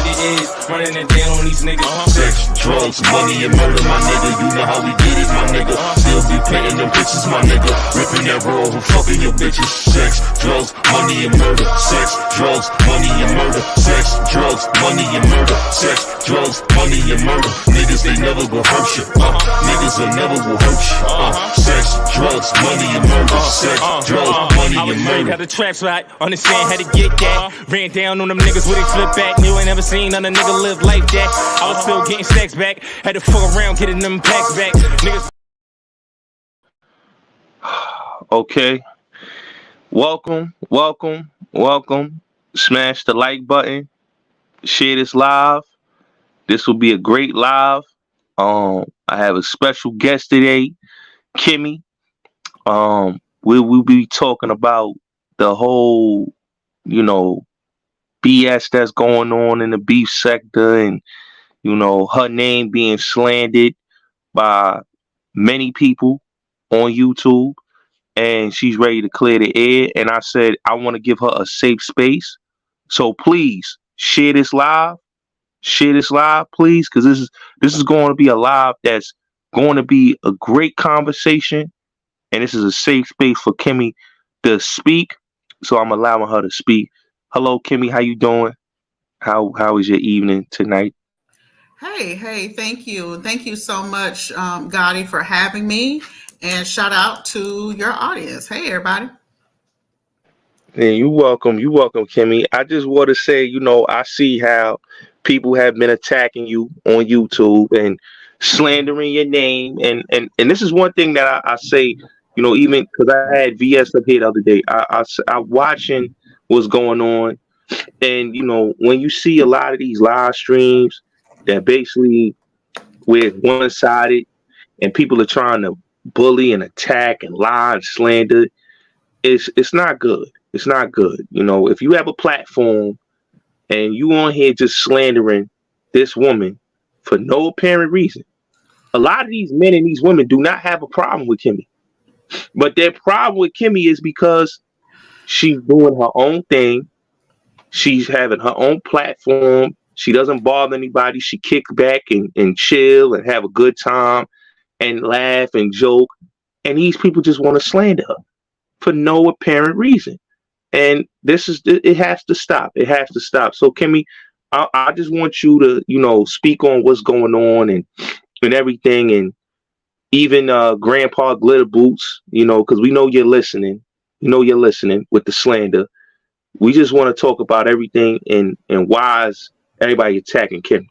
it is. Running it down on these niggas. Sex, drugs, money, and murder, my nigga. You know how we get it, my nigga. Still be planting them bitches, my nigga. Ripping that roll and fucking your bitches. Sex, drugs, money, and murder. Sex, drugs, money, and murder. Sex, drugs, money, and murder. Sex, drugs, money, and murder. Niggas, they never will hurt you. Niggas, they never will hurt you. Sex, drugs, money, and murder. Sex, drugs, money, and murder. Got the traps right, understand how to get that. Ran down on them niggas with a flip back. You ain't never seen none nigga live like that. I was still getting stacks back. Had to fuck around getting them packs back. Niggas. Okay. Welcome. Smash the like button. Share this live. This will be a great live. I have a special guest today, Kimmie. We will be talking about the whole, BS that's going on in the beef sector, and her name being slandered by many people on YouTube, and she's ready to clear the air. And I said I want to give her a safe space, so please share this live, please, because this is going to be a live that's going to be a great conversation, and this is a safe space for Kimmie to speak. So I'm allowing her to speak. Hello, Kimmie. How you doing? How is your evening tonight? Hey, thank you. Thank you so much, Gotti, for having me. And shout out to your audience. Hey, everybody. Yeah, you're welcome, Kimmie. I just want to say, I see how people have been attacking you on YouTube and slandering your name. And this is one thing that I say, even because I had VS up here the other day, I watching what's going on. And, when you see a lot of these live streams that basically we're one-sided and people are trying to bully and attack and lie and slander, it's not good. It's not good. If you have a platform and you on here just slandering this woman for no apparent reason, a lot of these men and these women do not have a problem with Kimmie. But their problem with Kimmie is because she's doing her own thing. She's having her own platform. She doesn't bother anybody. She kick back and chill and have a good time and laugh and joke. And these people just want to slander her for no apparent reason. And it has to stop. It has to stop. So Kimmie, I just want you to, speak on what's going on and everything. And even Grandpa Glitter Boots, because we know you're listening. You're listening with the slander. We just want to talk about everything and why is everybody attacking Kimmie.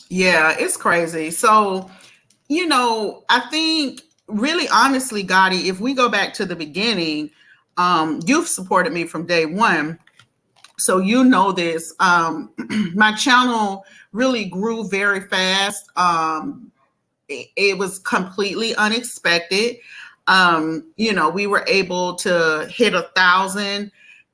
Yeah, it's crazy. So, I think really honestly, Gotti, if we go back to the beginning, you've supported me from day one. So this. My channel really grew very fast. It was completely unexpected. We were able to hit 1,000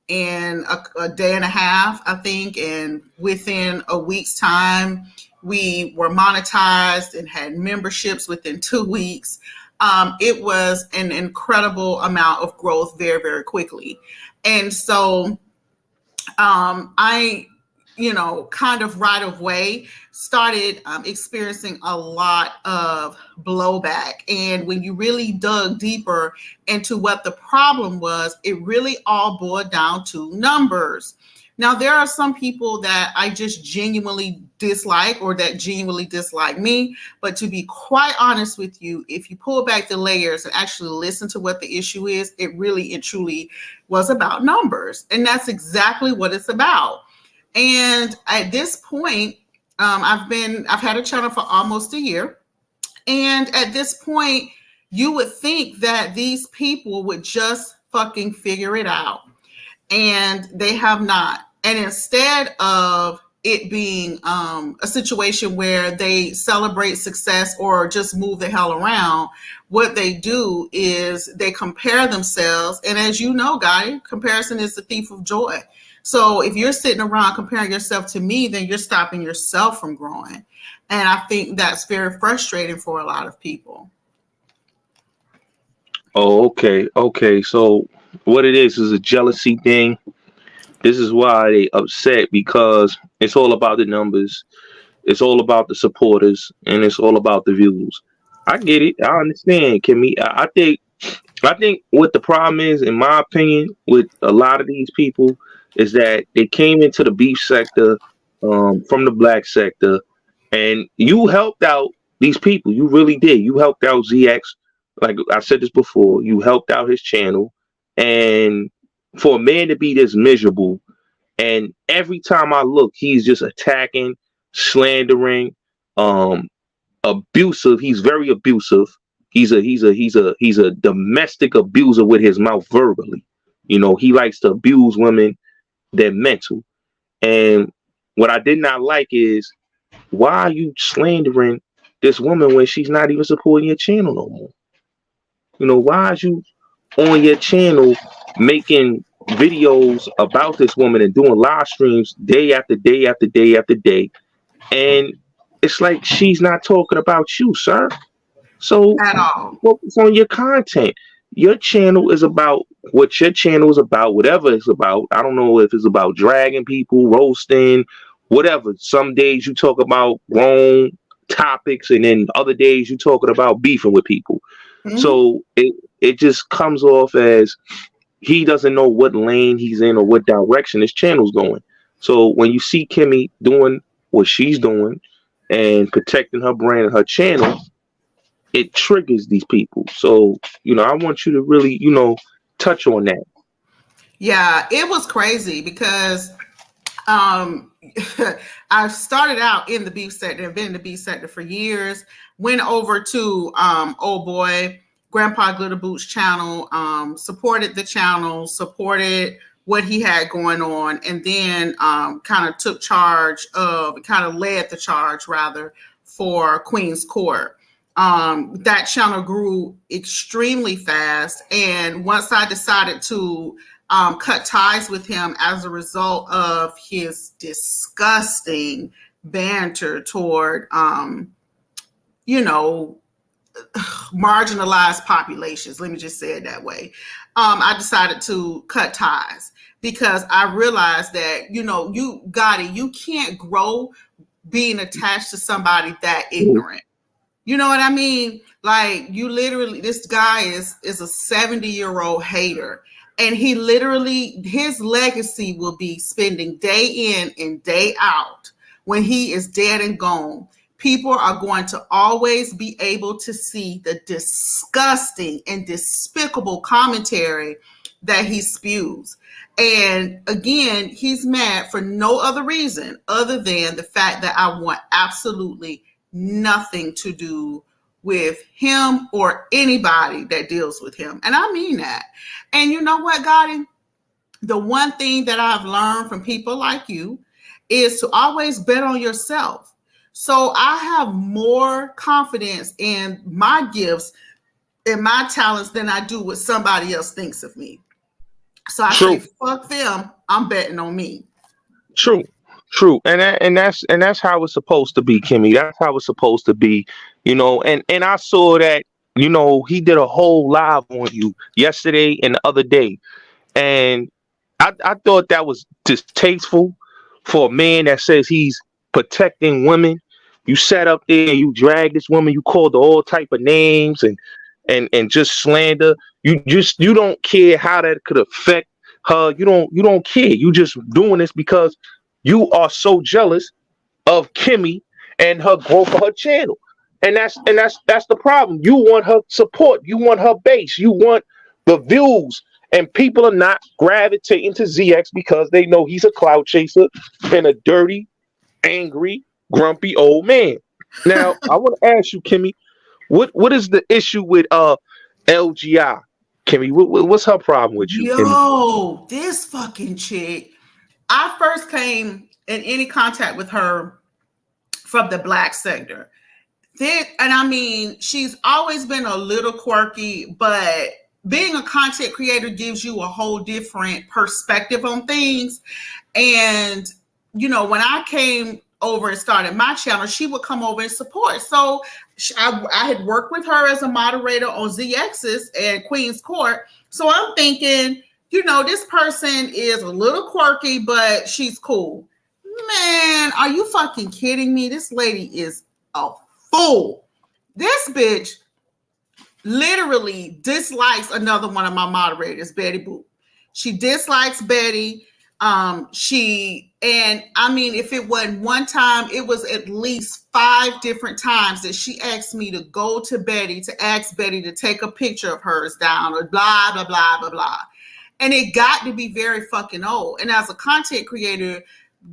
in a day and a half, I think. And within a week's time, we were monetized and had memberships within 2 weeks. It was an incredible amount of growth very, very quickly. And so I, kind of right away started experiencing a lot of blowback. And when you really dug deeper into what the problem was, it really all boiled down to numbers. Now, there are some people that I just genuinely dislike or that genuinely dislike me. But to be quite honest with you, if you pull back the layers and actually listen to what the issue is, it really and truly was about numbers. And that's exactly what it's about. And at this point, I've had a channel for almost a year. And at this point, you would think that these people would just fucking figure it out. And they have not. And instead of it being a situation where they celebrate success or just move the hell around, what they do is they compare themselves. And as you know, Guy, comparison is the thief of joy. So if you're sitting around comparing yourself to me, then you're stopping yourself from growing. And I think that's very frustrating for a lot of people. Oh, okay. So what it is a jealousy thing. This is why they upset, because it's all about the numbers, it's all about the supporters, and it's all about the views. I get it. I understand, Kimmy. I think what the problem is, in my opinion, with a lot of these people is that they came into the beef sector from the black sector, and you helped out these people. You really did. You helped out ZX. Like I said this before, you helped out his channel, and for a man to be this miserable, and every time I look, he's just attacking, slandering, um, abusive. He's very abusive. He's a domestic abuser with his mouth verbally. You know, he likes to abuse women, their mental. And what I did not like is, why are you slandering this woman when she's not even supporting your channel no more? You know, why is you on your channel making videos about this woman and doing live streams day after day after day after day? And it's like she's not talking about you, sir. So At all. focus on your content. Your channel is about what your channel is about, whatever it's about. I don't know if it's about dragging people, roasting, whatever. Some days you talk about grown topics, and then other days you talking about beefing with people. Mhm. So it just comes off as he doesn't know what lane he's in or what direction his channel's going. So when you see Kimmie doing what she's doing and protecting her brand and her channel, it triggers these people. So, you know, I want you to really, you know, touch on that. Yeah, it was crazy because I started out in the beef sector, I've been in the beef sector for years, went over to old boy Grandpa Glitter Boots channel, supported the channel, supported what he had going on, and then kind of led the charge rather for Queen's Court. That channel grew extremely fast, and once I decided to cut ties with him as a result of his disgusting banter toward marginalized populations, let me just say it that way, I decided to cut ties because I realized that, you can't grow being attached to somebody that ignorant. You know what I mean? Like, you literally, this guy is a 70-year-old hater, and he literally, his legacy will be spending day in and day out when he is dead and gone. People are going to always be able to see the disgusting and despicable commentary that he spews. And again, he's mad for no other reason other than the fact that I want absolutely nothing to do with him or anybody that deals with him. And I mean that. And you know what, Gotti? The one thing that I've learned from people like you is to always bet on yourself. So I have more confidence in my gifts and my talents than I do what somebody else thinks of me. So I say, fuck them. I'm betting on me. True. And that's how it's supposed to be, Kimmie. That's how it's supposed to be, you know. And I saw that, you know, he did a whole live on you yesterday and the other day. And I thought that was distasteful for a man that says he's protecting women. You sat up there and you dragged this woman, you called her all type of names and just slander. You don't care how that could affect her. You don't care. You just doing this because you are so jealous of Kimmie and her growth of her channel. And that's the problem. You want her support, you want her base, you want the views. And people are not gravitating to ZX because they know he's a clout chaser and a dirty, angry, grumpy old man. Now, I want to ask you, Kimmie, what is the issue with LGI? Kimmie, what's her problem with you? Yo, this fucking chick. I first came in any contact with her from the black sector. And I mean, she's always been a little quirky, but being a content creator gives you a whole different perspective on things. And, you know, when I came over and started my channel, she would come over and support. So I had worked with her as a moderator on ZX's and Queen's Court. So I'm thinking, you know, this person is a little quirky, but she's cool. Man, are you fucking kidding me? This lady is a fool. This bitch literally dislikes another one of my moderators, Betty Boop. She dislikes Betty. If it wasn't one time, it was at least 5 different times that she asked me to go to Betty to ask Betty to take a picture of hers down or blah, blah, blah, blah, blah. And it got to be very fucking old. And as a content creator,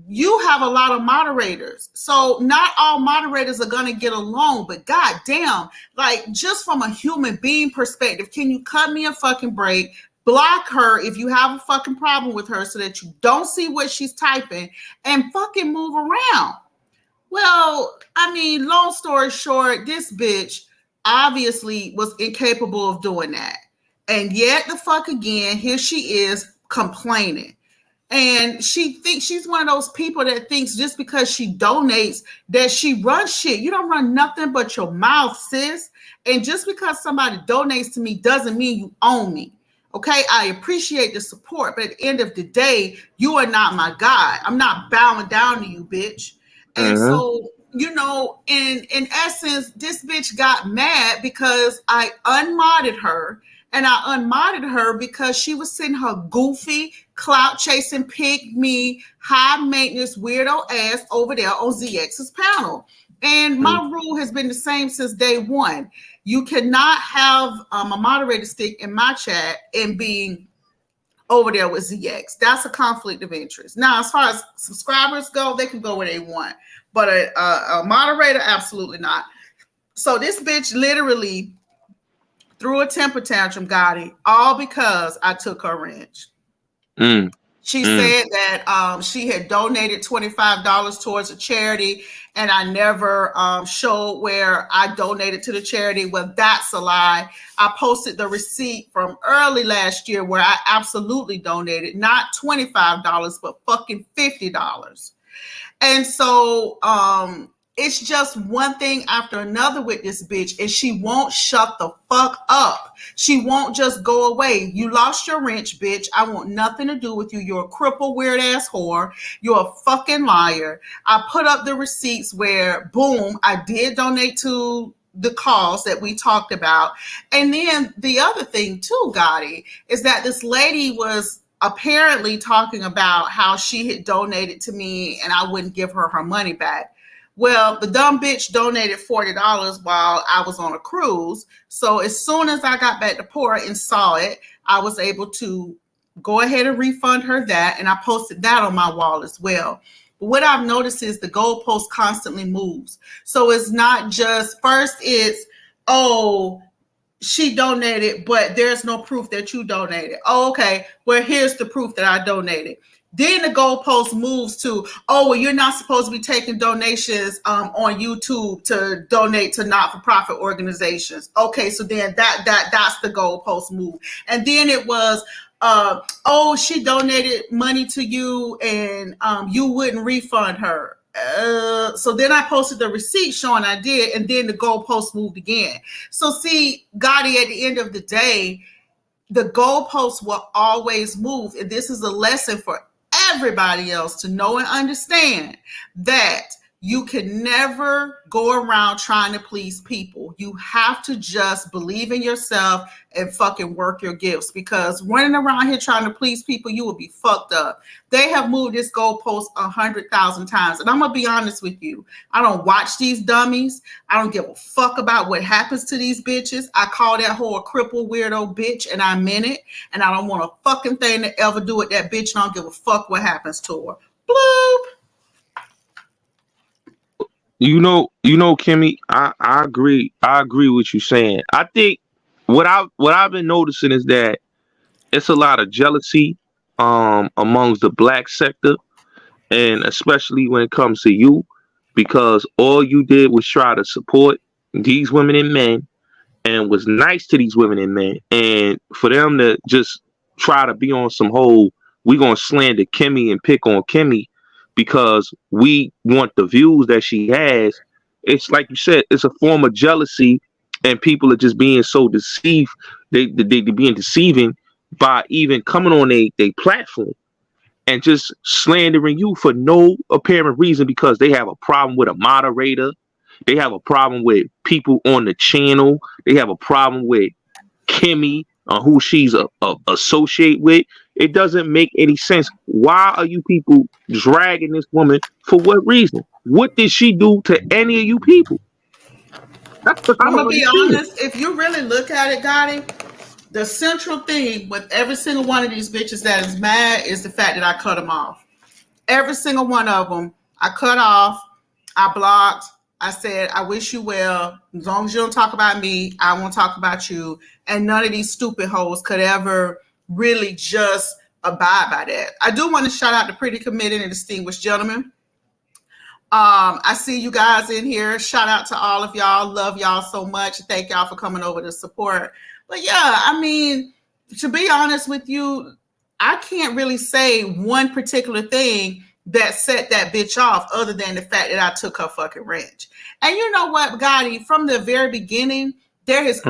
you have a lot of moderators. So not all moderators are going to get along, but goddamn, like just from a human being perspective, can you cut me a fucking break? Block her if you have a fucking problem with her so that you don't see what she's typing and fucking move around. Well, I mean, long story short, this bitch obviously was incapable of doing that. And yet the fuck again, here she is complaining. And she thinks she's one of those people that thinks just because she donates that she runs shit. You don't run nothing but your mouth, sis. And just because somebody donates to me doesn't mean you own me. Okay, I appreciate the support, but at the end of the day, you are not my God. I'm not bowing down to you, bitch. And so, you know, in essence, this bitch got mad because I unmodded her. And I unmodded her because she was sending her goofy, clout chasing, pick me, high maintenance, weirdo ass over there on ZX's panel. And my rule has been the same since day one. You cannot have a moderator stick in my chat and be over there with ZX. That's a conflict of interest. Now, as far as subscribers go, they can go where they want. But a moderator, absolutely not. So this bitch literally threw a temper tantrum, Gotti, all because I took her wrench. She said that she had donated $25 towards a charity, and I never showed where I donated to the charity. Well, that's a lie. I posted the receipt from early last year where I absolutely donated, not $25, but fucking $50. And so it's just one thing after another with this bitch, and she won't shut the fuck up. She won't just go away. You lost your wrench, bitch. I want nothing to do with you. You're a cripple, weird ass whore. You're a fucking liar. I put up the receipts where, boom, I did donate to the cause that we talked about. And then the other thing too, Gotti, is that this lady was apparently talking about how she had donated to me and I wouldn't give her her money back. Well, the dumb bitch donated $40 while I was on a cruise. So as soon as I got back to port and saw it, I was able to go ahead and refund her that. And I posted that on my wall as well. But what I've noticed is the goalpost constantly moves. So it's not just first it's, oh, she donated, but there's no proof that you donated. Oh, okay. Well, here's the proof that I donated. Then the goalpost moves to, oh, well, you're not supposed to be taking donations on YouTube to donate to not-for-profit organizations. Okay, so then that's the goalpost move. And then it was, oh, she donated money to you and you wouldn't refund her. So then I posted the receipt showing I did, and then the goalpost moved again. So see, Gotti, at the end of the day, the goalposts will always move. And this is a lesson for everybody else to know and understand that you can never go around trying to please people. You have to just believe in yourself and fucking work your gifts, because running around here trying to please people, you will be fucked up. They have moved this goalpost 100,000 times. And I'm going to be honest with you. I don't watch these dummies. I don't give a fuck about what happens to these bitches. I call that whole a cripple weirdo bitch, and I meant it. And I don't want a fucking thing to ever do with that bitch. And I don't give a fuck what happens to her. Bloop. You know, Kimmie, I agree. I agree with you saying. I think what I've been noticing is that it's a lot of jealousy amongst the black sector, and especially when it comes to you, because all you did was try to support these women and men and was nice to these women and men. And for them to just try to be on some whole, we gonna slander Kimmie and pick on Kimmie because we want the views that she has. It's like you said, it's a form of jealousy, and people are just being so deceived. They being deceiving by even coming on a platform and just slandering you for no apparent reason because they have a problem with a moderator. They have a problem with people on the channel. They have a problem with Kimmie, who she's associate with. It doesn't make any sense. Why are you people dragging this woman? For what reason? What did she do to any of you people? I'm gonna be honest. If you really look at it, Gotti, the central thing with every single one of these bitches that is mad is the fact that I cut them off. Every single one of them, I cut off. I blocked. I said, I wish you well. As long as you don't talk about me, I won't talk about you. And none of these stupid hoes could ever really just abide by that. I do want to shout out the pretty committed and distinguished gentlemen. I see you guys in here. Shout out to all of y'all. Love y'all so much. Thank y'all for coming over to support. But yeah, I mean, to be honest with you, I can't really say one particular thing that set that bitch off other than the fact that I took her fucking wrench. And you know what, Gotti, from the very beginning, there has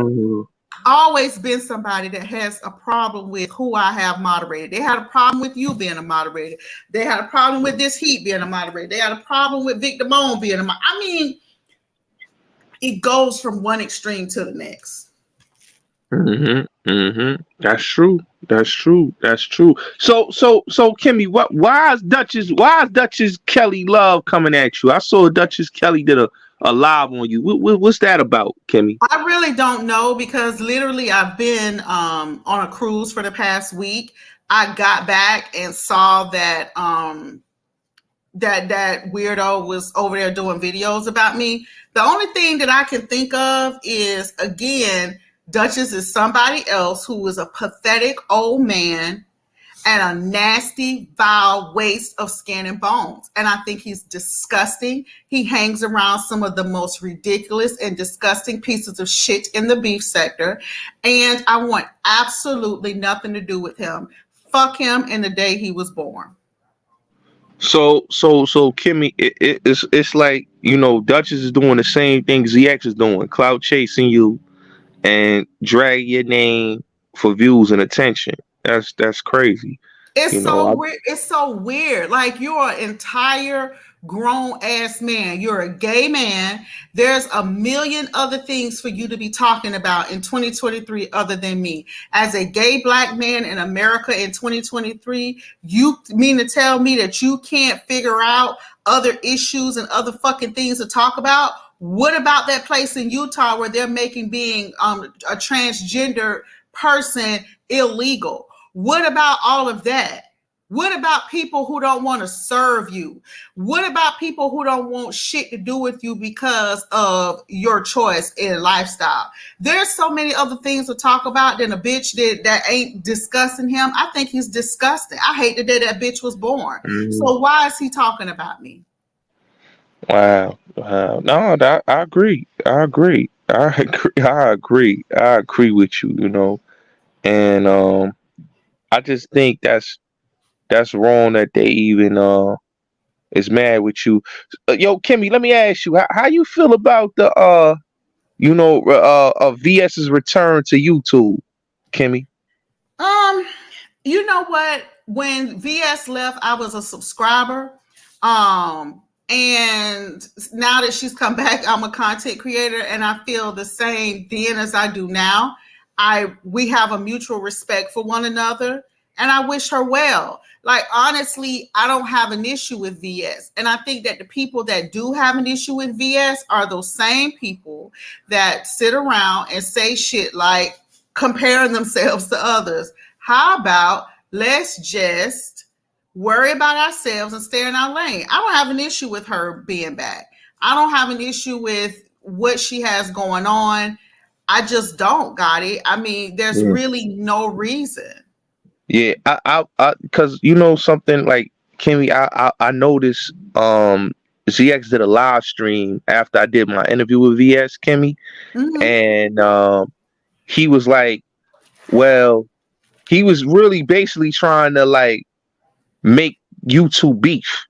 always been somebody that has a problem with who I have moderated. They had a problem with you being a moderator. They had a problem with this heat being a moderator. They had a problem with Vic Damone being a moderator. I mean, it goes from one extreme to the next. That's true. So Kimmie, why is Duchess Kelly Love coming at you? I saw Duchess Kelly did a live on you. What's that about, Kimmie? I really don't know because literally I've been on a cruise for the past week. I got back and saw that that weirdo was over there doing videos about me. The only thing that I can think of is, again, Duchess is somebody else who is a pathetic old man and a nasty, vile waste of skin and bones. And I think he's disgusting. He hangs around some of the most ridiculous and disgusting pieces of shit in the beef sector. And I want absolutely nothing to do with him. Fuck him in the day he was born. So Kimmie, it's like, you know, Duchess is doing the same thing ZX is doing, clout chasing you and drag your name for views and attention. That's crazy. It's weird. It's so weird. Like, you're an entire grown ass man. You're a gay man. There's a million other things for you to be talking about in 2023 other than me. As a gay black man in America in 2023, you mean to tell me that you can't figure out other issues and other fucking things to talk about? What about that place in Utah where they're making being a transgender person illegal? What about all of that? What about people who don't want to serve you? What about people who don't want shit to do with you because of your choice in lifestyle? There's so many other things to talk about than a bitch that ain't discussing him. I think he's disgusting. I hate the day that bitch was born. So why is he talking about me? Wow. No, I agree. I agree with you, you know. And I just think that's wrong that they even is mad with you. Yo, Kimmie, let me ask you, how you feel about the VS's return to YouTube, Kimmie? You know what? When VS left, I was a subscriber. And now that she's come back, I'm a content creator, and I feel the same then as I do now. We have a mutual respect for one another, and I wish her well. Like, honestly, I don't have an issue with VS. And I think that the people that do have an issue with VS are those same people that sit around and say shit like comparing themselves to others. How about let's just worry about ourselves and stay in our lane? I don't have an issue with her being back. I don't have an issue with what she has going on. I just don't, Gotti. I mean, there's really no reason. Yeah, I because you know something, like, Kimmie, I noticed ZX did a live stream after I did my interview with VS, Kimmie, and he was like, well, he was really basically trying to like make YouTube beef.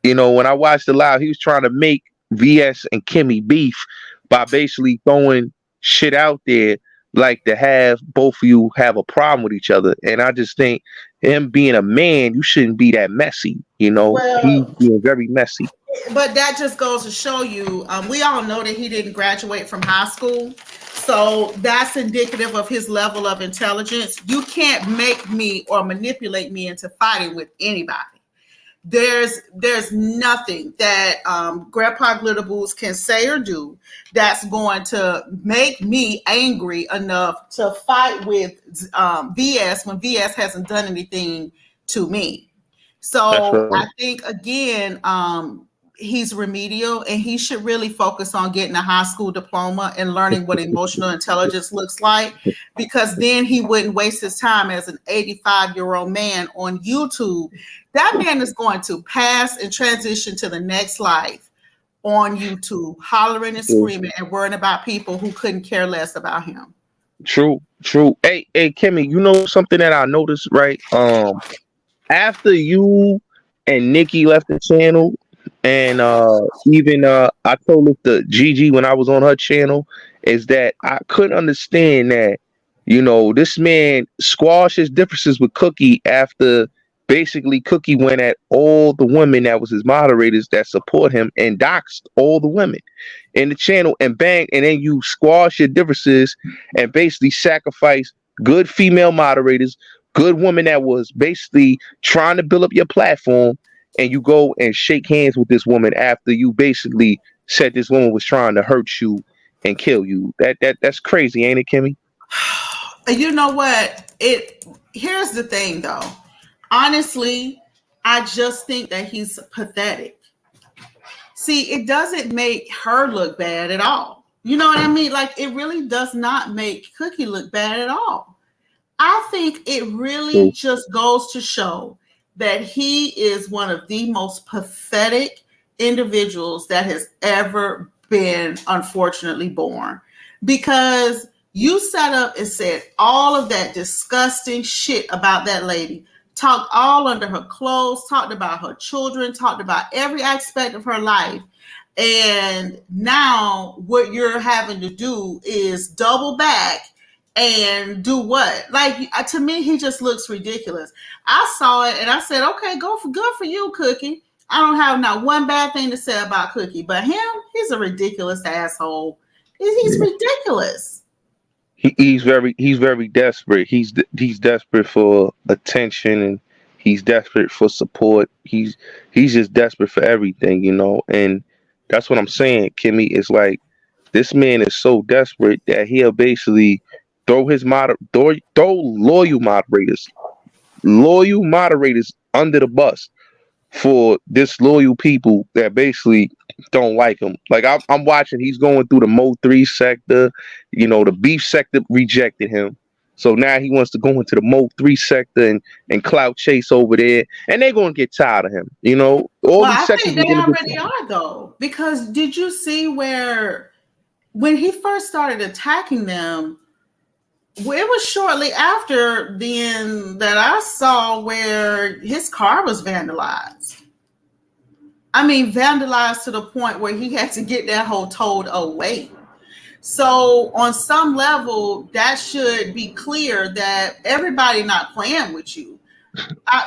You know, when I watched the live, he was trying to make VS and Kimmie beef by basically throwing shit out there like to have both of you have a problem with each other. And I just think him being a man, you shouldn't be that messy. You know, he's Well, being very messy. but that just goes to show you, we all know that he didn't graduate from high school. So that's indicative of his level of intelligence. You can't make me or manipulate me into fighting with anybody. There's nothing that Grandpa Glitterboots can say or do that's going to make me angry enough to fight with VS when VS hasn't done anything to me. That's So right. I think again, he's remedial and he should really focus on getting a high school diploma and learning what emotional intelligence looks like, because then he wouldn't waste his time as an 85-year-old man on YouTube. That man is going to pass and transition to the next life on YouTube, hollering and screaming and worrying about people who couldn't care less about him. True, true. Hey, Kimmie, you know something that I noticed, right? After you and Nikki left the channel, and even I told it to Gigi when I was on her channel, is that I couldn't understand that, you know, this man squashed his differences with Cookie after basically Cookie went at all the women that was his moderators that support him and doxed all the women in the channel and bang, and then you squash your differences and basically sacrifice good female moderators, good women that was basically trying to build up your platform, and you go and shake hands with this woman after you basically said this woman was trying to hurt you and kill you. That's crazy, ain't it, Kimmie? You know what? Here's the thing though. Honestly, I just think that he's pathetic. See, it doesn't make her look bad at all. You know what I mean? Like, it really does not make Cookie look bad at all. I think it really just goes to show that he is one of the most pathetic individuals that has ever been, unfortunately, born. Because you sat up and said all of that disgusting shit about that lady, talked all under her clothes, talked about her children, talked about every aspect of her life. And now what you're having to do is double back and do what? Like, to me, he just looks ridiculous. I saw it and I said, okay, good for you, Cookie. I don't have not one bad thing to say about Cookie, but him, he's a ridiculous asshole. He's ridiculous. He's very desperate. He's desperate for attention, and he's desperate for support. He's just desperate for everything, you know. And that's what I'm saying, Kimmie. It's like this man is so desperate that he'll basically throw loyal moderators under the bus for disloyal people that basically don't like him. Like I'm watching, he's going through the Mo 3 sector. You know, the beef sector rejected him, so now he wants to go into the Mo 3 sector and clout chase over there, and they're gonna get tired of him. You know, all these I sectors think they already are though, because did you see where when he first started attacking them? Well, it was shortly after then that I saw where his car was vandalized. I mean, vandalized to the point where he had to get that whole towed away. So on some level, that should be clear that everybody not playing with you.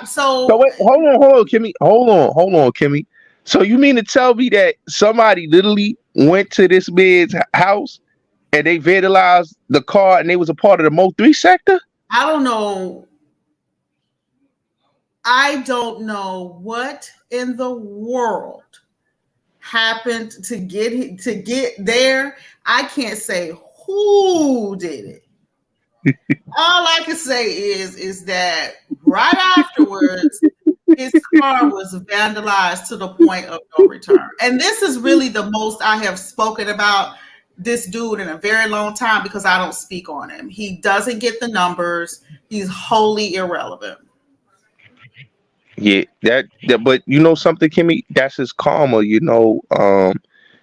So wait, hold on, Kimmie. Hold on, Kimmie. So you mean to tell me that somebody literally went to this man's house and they vandalized the car and they was a part of the Mo 3 sector? I don't know. I don't know what in the world happened to get there. I can't say who did it. All I can say is that right afterwards, his car was vandalized to the point of no return. And this is really the most I have spoken about this dude in a very long time because I don't speak on him. He doesn't get the numbers. He's wholly irrelevant. Yeah, that but you know something, Kimmie? That's his karma, you know,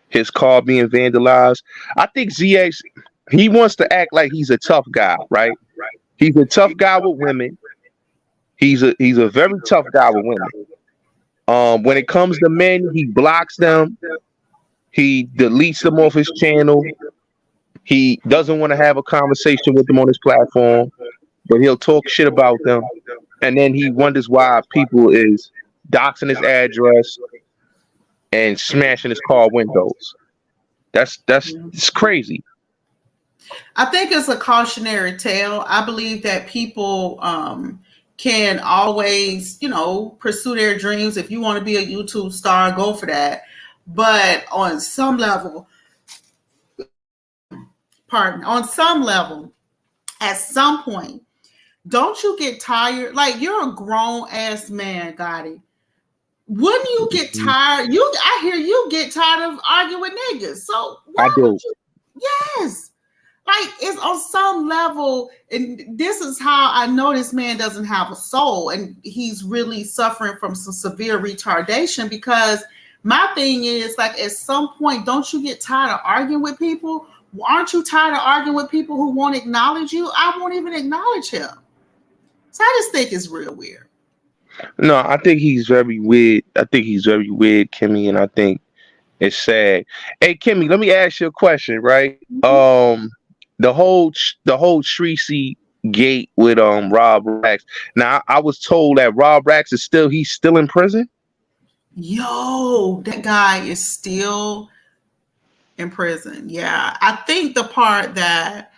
his car being vandalized. I think ZX, he wants to act like he's a tough guy, right? He's a tough guy with women. He's a very tough guy with women. When it comes to men, he blocks them. He deletes them off his channel. He doesn't want to have a conversation with them on his platform, but he'll talk shit about them, and then he wonders why people is doxing his address and smashing his car windows. That's it's crazy. I think it's a cautionary tale. I believe that people can always, pursue their dreams. If you want to be a YouTube star, go for that. But on some level, at some point, don't you get tired? Like, you're a grown ass man, Gotti. Wouldn't you get tired? I hear you get tired of arguing with niggas. So why would you? Yes. Like, it's on some level, and this is how I know this man doesn't have a soul, and he's really suffering from some severe retardation, because my thing is, like, at some point, don't you get tired of arguing with people? Aren't you tired of arguing with people who won't acknowledge you? I won't even acknowledge him. So I just think it's real weird. No, I think he's very weird. Kimmie, and I think it's sad. Hey, Kimmie, let me ask you a question, right? The whole Tracy gate with Rob Rax. Now, I was told that Rob Rax is still in prison. Yo, that guy is still in prison. Yeah, I think the part that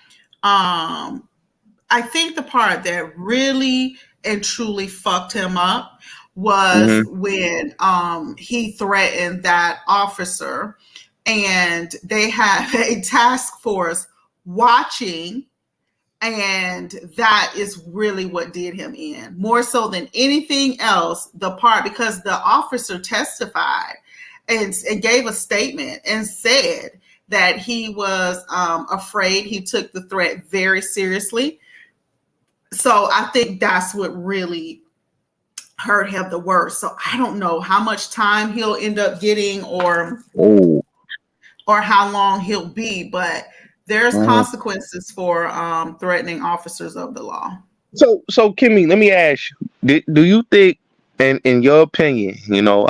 really and truly fucked him up was when he threatened that officer, and they had a task force watching, and that is really what did him in, more so than anything else. Because the officer testified and gave a statement and said that he was afraid. He took the threat very seriously. So I think that's what really hurt him the worst. So I don't know how much time he'll end up getting, or how long he'll be, but there's consequences for threatening officers of the law. So Kimmie, let me ask you: do you think, in your opinion,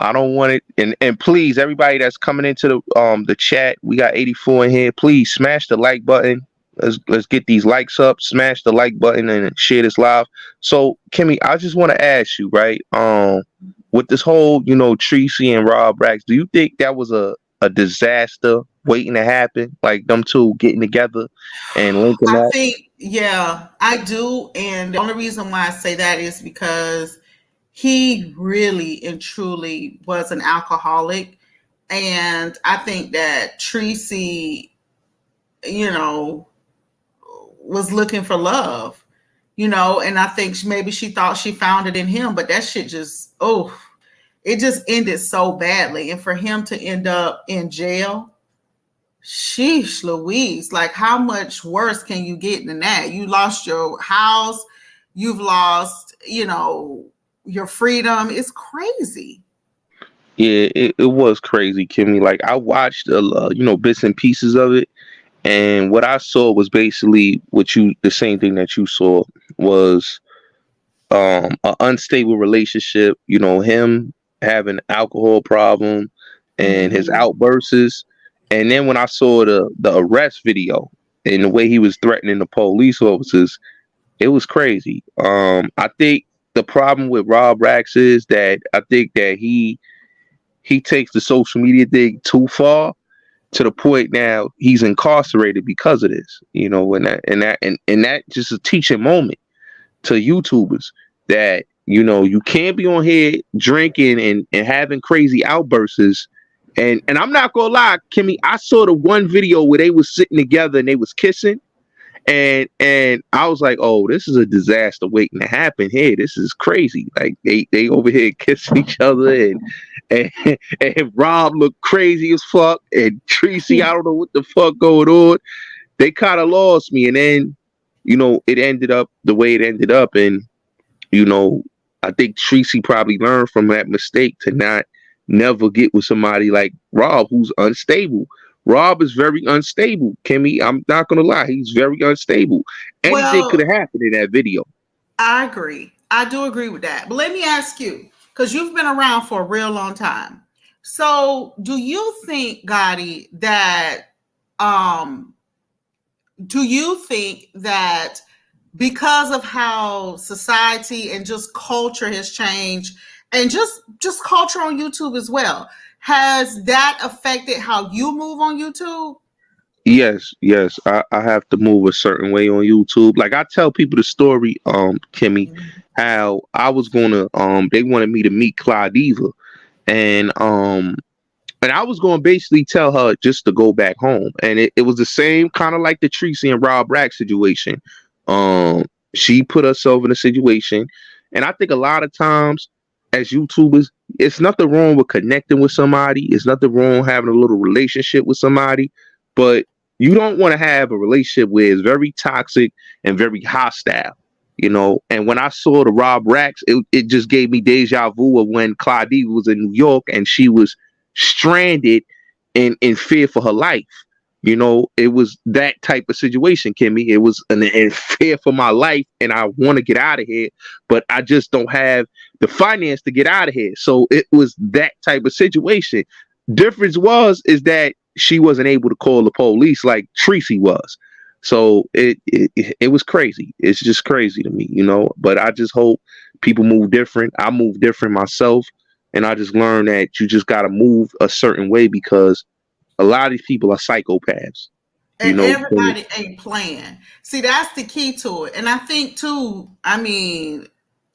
I don't want it, and please, everybody that's coming into the chat, we got 84 in here. Please smash the like button. Let's get these likes up. Smash the like button and share this live. So, Kimmie, I just want to ask you, right? With this whole, Tracy and Rob Rax, do you think that was a disaster waiting to happen? Like them two getting together and linking up? I do. And the only reason why I say that is because he really and truly was an alcoholic. And I think that Tracy, was looking for love, and I think maybe she thought she found it in him, but that shit just, it just ended so badly. And for him to end up in jail, sheesh Louise, like, how much worse can you get than that? You lost your house, you've lost, your freedom. It's crazy. Yeah, it was crazy, Kimmie. Like, I watched bits and pieces of it. And what I saw was basically the same thing that you saw was an unstable relationship, him having an alcohol problem and his outbursts. And then when I saw the arrest video and the way he was threatening the police officers, it was crazy. I think the problem with Rob Rax is that I think that he takes the social media thing too far, to the point now he's incarcerated because of this, and that just a teaching moment to YouTubers that, you can't be on here drinking and having crazy outbursts. And I'm not gonna lie, Kimmie, I saw the one video where they was sitting together and they was kissing, and I was like, oh, this is a disaster waiting to happen here. This is crazy. Like, they over here kissing each other, and Rob looked crazy as fuck, and Tracy, I don't know what the fuck going on. They kind of lost me, and then it ended up the way it ended up, and I think Tracy probably learned from that mistake to never get with somebody like Rob, who's unstable. Rob is very unstable, Kimmie. I'm not gonna lie, he's very unstable. Anything could have happened in that video. I agree. I do agree with that. But let me ask you, because you've been around for a real long time. So do you think, Gotti, that do you think that because of how society and just culture has changed, and just culture on YouTube as well, has that affected how you move on YouTube? Yes. I have to move a certain way on YouTube. Like I tell people the story, Kimmie, how I was gonna they wanted me to meet Claudiva, and I was going to basically tell her just to go back home. And it was the same kind of like the Tracy and Rob Rack situation. Um, she put herself in a situation. And I think a lot of times as YouTubers, it's nothing wrong with connecting with somebody. It's nothing wrong having a little relationship with somebody. But you don't want to have a relationship where it's very toxic and very hostile. And when I saw the Rob Racks, it just gave me deja vu of when Claudie was in New York and she was stranded in fear for her life. It was that type of situation, Kimmie. It was in fear for my life, and I want to get out of here, but I just don't have the finance to get out of here. So it was that type of situation. Difference is that she wasn't able to call the police like Tracy was. So it was crazy. It's just crazy to me, But I just hope people move different. I move different myself. And I just learned that you just got to move a certain way because a lot of these people are psychopaths. And everybody ain't playing. See, that's the key to it. And I think too, I mean,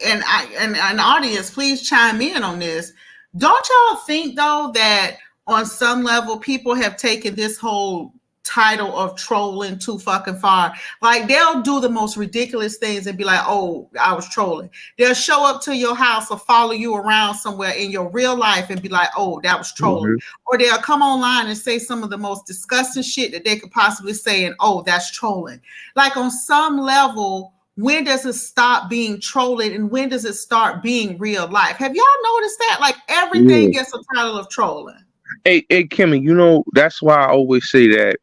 and an audience, please chime in on this. Don't y'all think though that on some level people have taken this whole title of trolling too fucking far? Like they'll do the most ridiculous things and be like, oh, I was trolling. They'll show up to your house or follow you around somewhere in your real life and be like, oh, that was trolling. Or they'll come online and say some of the most disgusting shit that they could possibly say, and oh, that's trolling. Like on some level, when does it stop being trolling and when does it start being real life? Have y'all noticed that? Like everything gets a title of trolling. Hey, Kimmie, that's why I always say that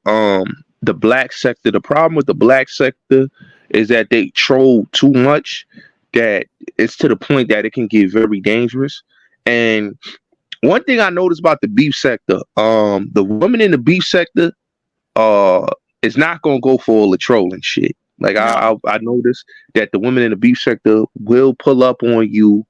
the black sector, the problem with the black sector is that they troll too much, that it's to the point that it can get very dangerous. And one thing I noticed about the beef sector, the women in the beef sector is not going to go for all the trolling shit. Like I noticed that the women in the beef sector will pull up on you.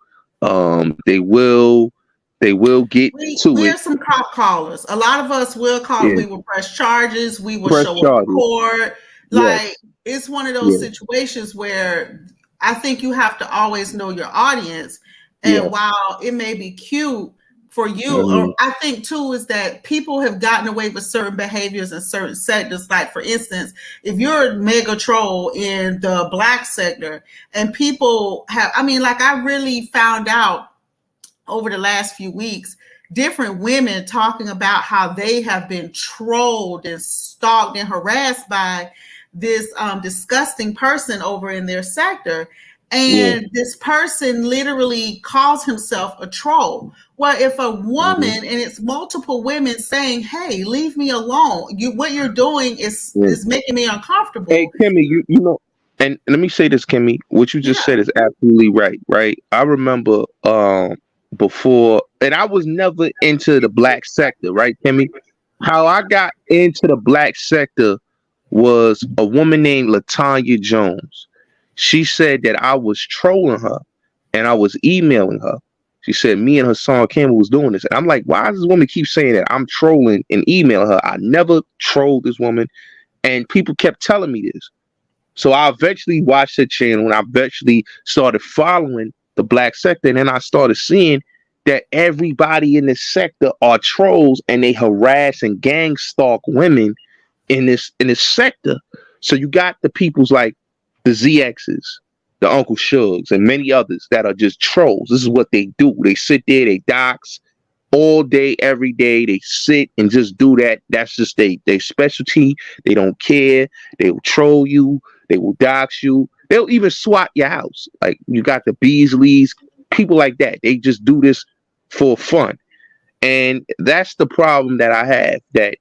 They will get to it. We're some cop callers. A lot of us will call. Yeah. We will press charges. We will show up in court. Like it's one of those situations where I think you have to always know your audience. And while it may be cute for you, or I think too is that people have gotten away with certain behaviors in certain sectors. Like for instance, if you're a mega troll in the black sector, and people have, I really found out over the last few weeks, different women talking about how they have been trolled and stalked and harassed by this disgusting person over in their sector. And this person literally calls himself a troll. Well, if a woman, and it's multiple women saying, hey, leave me alone. What you're doing is making me uncomfortable. Hey, Kimmie, and let me say this, Kimmie, what you just said is absolutely right? I remember before, and I was never into the black sector, right, Kimmie? How I got into the black sector was a woman named Latanya Jones. She said that I was trolling her and I was emailing her. She said me and Hassan Campbell was doing this. And I'm like, why does this woman keep saying that I'm trolling and emailing her? I never trolled this woman. And people kept telling me this. So I eventually watched her channel and I eventually started following the black sector, and then I started seeing that everybody in this sector are trolls and they harass and gang stalk women in this sector. So you got the peoples like the ZXs, the Uncle Shugs, and many others that are just trolls. This is what they do. They sit there, they dox all day, every day. They sit and just do that. That's just their specialty. They don't care. They will troll you. They will dox you. They'll even swat your house. Like you got the Beasleys, people like that. They just do this for fun. And that's the problem that I have, that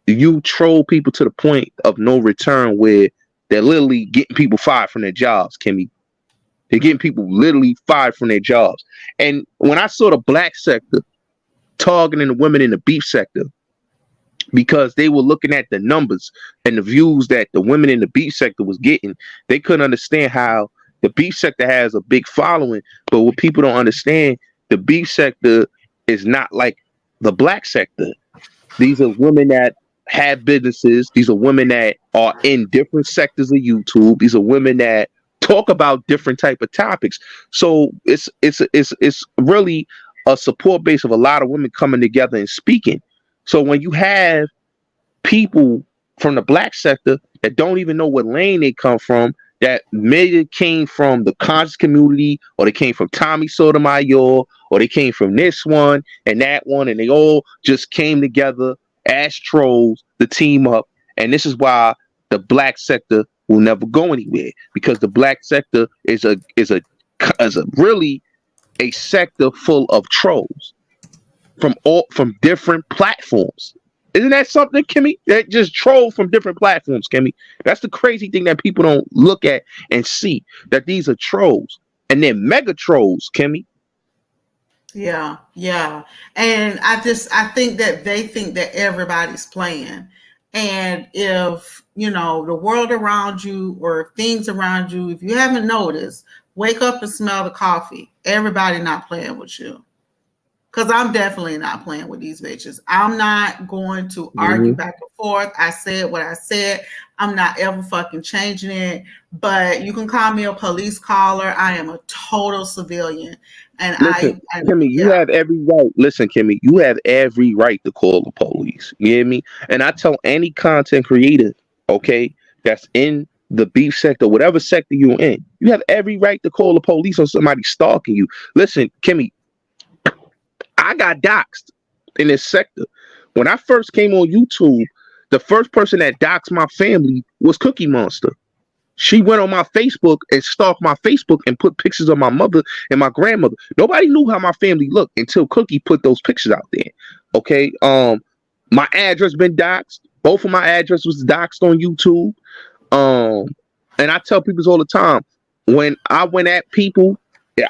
you troll people to the point of no return where they're literally getting people fired from their jobs, Kimmie. They're getting people literally fired from their jobs. And when I saw the black sector targeting the women in the beef sector, because they were looking at the numbers and the views that the women in the beef sector was getting. They couldn't understand how the beef sector has a big following, but what people don't understand, the beef sector is not like the black sector. These are women that have businesses. These are women that are in different sectors of YouTube. These are women that talk about different type of topics. So it's really a support base of a lot of women coming together and speaking. So when you have people from the black sector that don't even know what lane they come from, that maybe came from the conscious community, or they came from Tommy Sotomayor, or they came from this one and that one, and they all just came together as trolls to team up. And this is why the black sector will never go anywhere, because the black sector is a really a sector full of trolls from different platforms. Isn't that something, Kimmie? That just troll from different platforms, Kimmie. That's the crazy thing that people don't look at and see, that these are trolls, and they're mega trolls, Kimmie. Yeah. And I think that they think that everybody's playing. And if, the world around you or things around you, if you haven't noticed, wake up and smell the coffee. Everybody not playing with you. Because I'm definitely not playing with these bitches. I'm not going to argue back and forth. I said what I said. I'm not ever fucking changing it. But you can call me a police caller. I am a total civilian. And listen, Kimmie, you have every right. Listen, Kimmie, you have every right to call the police. You hear me? And I tell any content creator, okay, that's in the beef sector, whatever sector you're in, you have every right to call the police on somebody stalking you. Listen, Kimmie, I got doxxed in this sector. When I first came on YouTube, the first person that doxxed my family was Cookie Monster. She went on my Facebook and stalked my Facebook and put pictures of my mother and my grandmother. Nobody knew how my family looked until Cookie put those pictures out there. Okay. My address been doxxed. Both of my addresses was doxxed on YouTube. And I tell people all the time, when I went at people,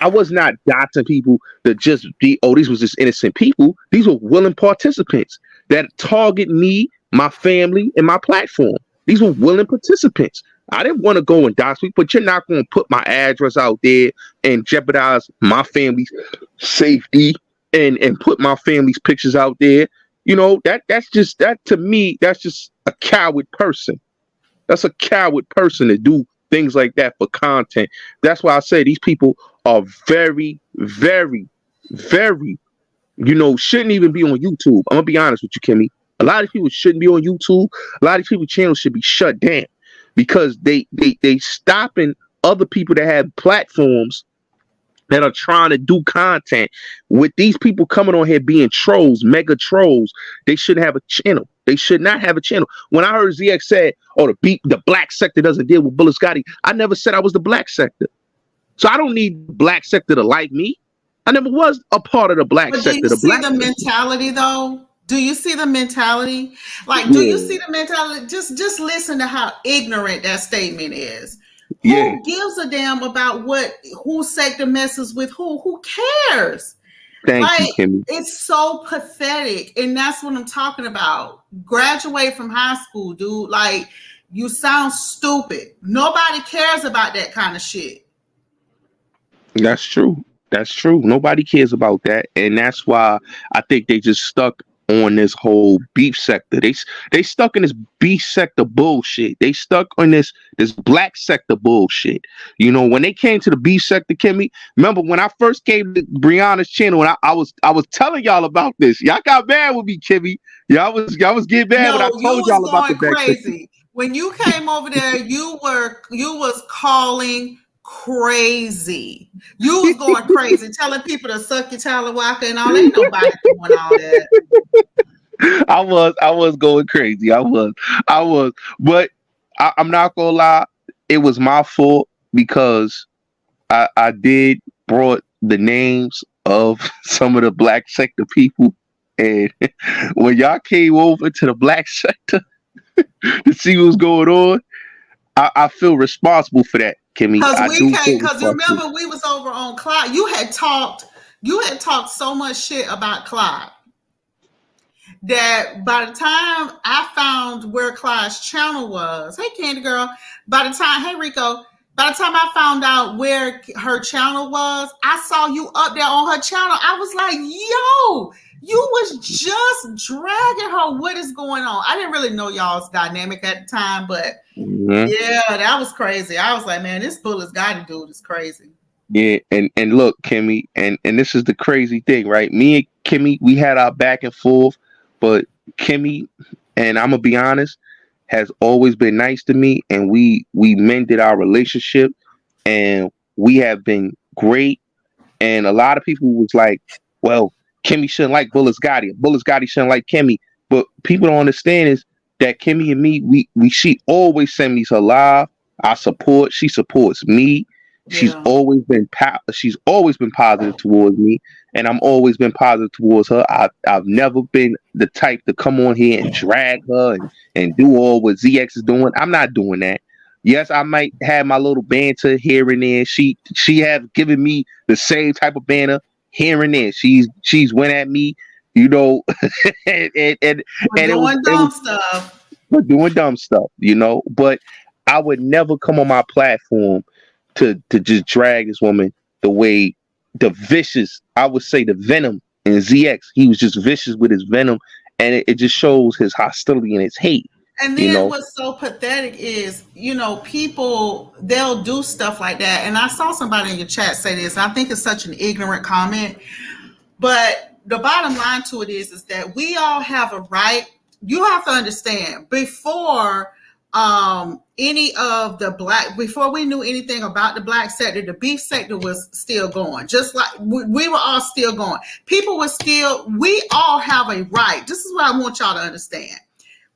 I was not doxing people that just be, these was just innocent people. These were willing participants that target me, my family, and my platform. These were willing participants. I didn't want to go and dox people, but you're not going to put my address out there and jeopardize my family's safety and put my family's pictures out there. That's just, that to me, that's just a coward person. That's a coward person to do things like that for content. That's why I say these people are very, very, very, shouldn't even be on YouTube. I'm gonna be honest with you, Kimmie. A lot of people shouldn't be on YouTube. A lot of people's channels should be shut down because they stopping other people that have platforms that are trying to do content. With these people coming on here being trolls, mega trolls, they shouldn't have a channel. They should not have a channel. When I heard ZX said, the black sector doesn't deal with Bulletz Gotti, I never said I was the black sector. So I don't need the black sector to like me. I never was a part of the black sector. Do you see the mentality though? Do you see the mentality? Do you see the mentality? Just listen to how ignorant that statement is. Who gives a damn about who sector messes with who? Who cares? Thank you, Kimmie. It's so pathetic. And that's what I'm talking about. Graduate from high school, dude. You sound stupid. Nobody cares about that kind of shit. That's true. Nobody cares about that. And that's why I think they just stuck on this whole beef sector. They stuck in this beef sector bullshit. They stuck on this black sector bullshit. When they came to the beef sector, Kimmie, remember when I first came to Brianna's channel and I was telling y'all about this. Y'all got mad with me, Kimmie. Y'all was getting mad when I told y'all about the back crazy. When you came over there, you was calling crazy. You was going crazy, telling people to suck your talawaka and all. Ain't nobody doing all that. I was going crazy. I was. But I'm not gonna lie, it was my fault because I did brought the names of some of the black sector people, and when y'all came over to the black sector to see what's going on, I feel responsible for that, Kimmie. Because remember we was over on clout. You had talked so much shit about clout that by the time I found where Clyde's channel was, hey Candy Girl, hey Rico, by the time I found out where her channel was, I saw you up there on her channel. I was like, yo, you was just dragging her. What is going on? I didn't really know y'all's dynamic at the time, but yeah, that was crazy. I was like, man, this Bulletz Gotti dude is crazy. Yeah, and look, Kimmie, and this is the crazy thing, right? Me and Kimmie, we had our back and forth, but Kimmie, and I'm gonna be honest, has always been nice to me, and we mended our relationship, and we have been great. And a lot of people was like, well, Kimmie shouldn't like Bulletz Gotti. Bulletz Gotti shouldn't like Kimmie. But people don't understand is that Kimmie and me, she always send me her live. I support. She supports me. Yeah. She's always been positive towards me, and I'm always been positive towards her. I've never been the type to come on here and drag her and do all what ZX is doing. I'm not doing that. Yes, I might have my little banter here and there. She have given me the same type of banter here and there. She's went at me, you know, and doing dumb stuff, you know. But I would never come on my platform to just drag this woman the way the vicious, I would say the venom in ZX. He was just vicious with his venom, and it just shows his hostility and his hate. And then what's so pathetic is, you know, people, they'll do stuff like that. And I saw somebody in your chat say this, and I think it's such an ignorant comment. But the bottom line to it is that we all have a right. You have to understand, before before we knew anything about the black sector, the beef sector was still going. Just like we were all still going. We all have a right. This is what I want y'all to understand.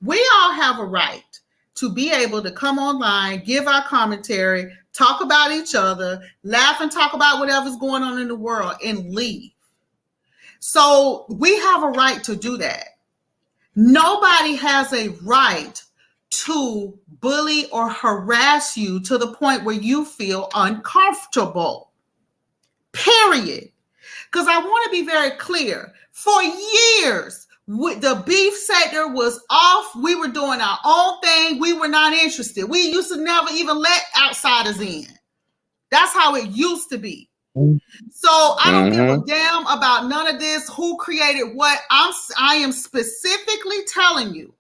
We all have a right to be able to come online, give our commentary, talk about each other, laugh and talk about whatever's going on in the world, and leave. So we have a right to do that. Nobody has a right to bully or harass you to the point where you feel uncomfortable. Period. Because I want to be very clear. For years, the beef sector was off. We were doing our own thing. We were not interested. We used to never even let outsiders in. That's how it used to be. So I don't give a damn about none of this. Who created what? I am specifically telling you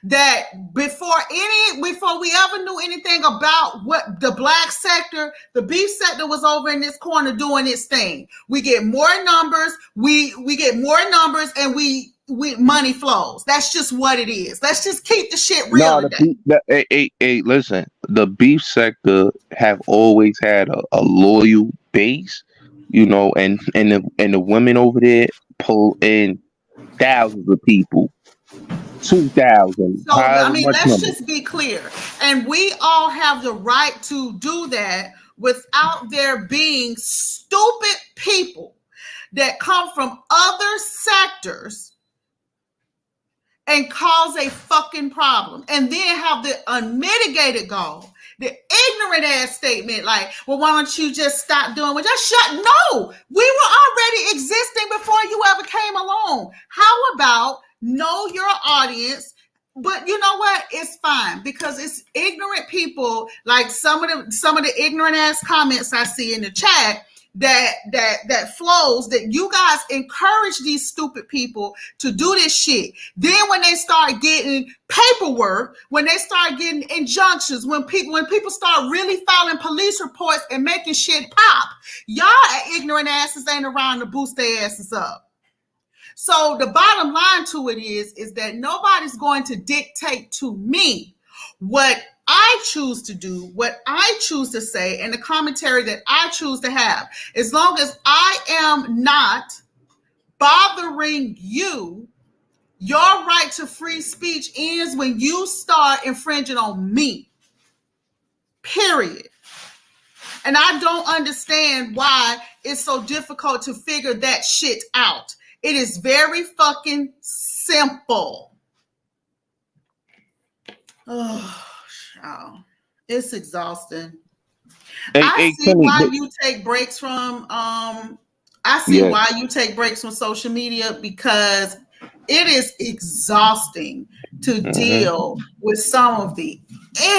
that before we ever knew anything about what the black sector, the beef sector was over in this corner doing its thing. We get more numbers. We get more numbers, and we money flows. That's just what it is. Let's just keep the shit real. Listen, the beef sector have always had a loyal base, you know, and the women over there pull in thousands of people. 2,000. So I mean, let's just be clear, and we all have the right to do that without there being stupid people that come from other sectors and cause a fucking problem, and then have the unmitigated gall, the ignorant ass statement like, well, why don't you just stop doing it? Just shut. No, we were already existing before you ever came along. How about know your audience? But you know what? It's fine, because it's ignorant people, like some of the ignorant ass comments I see in the chat that flows, that you guys encourage these stupid people to do this shit. Then when they start getting paperwork, when they start getting injunctions, when people start really filing police reports and making shit pop, y'all ignorant asses ain't around to boost their asses up. So the bottom line to it is that nobody's going to dictate to me what I choose to do, what I choose to say, and the commentary that I choose to have. As long as I am not bothering you, your right to free speech ends when you start infringing on me. Period. And I don't understand why it's so difficult to figure that shit out. It is very fucking simple. Oh, it's exhausting. I see why you take breaks from why you take breaks from social media, because it is exhausting to deal with some of the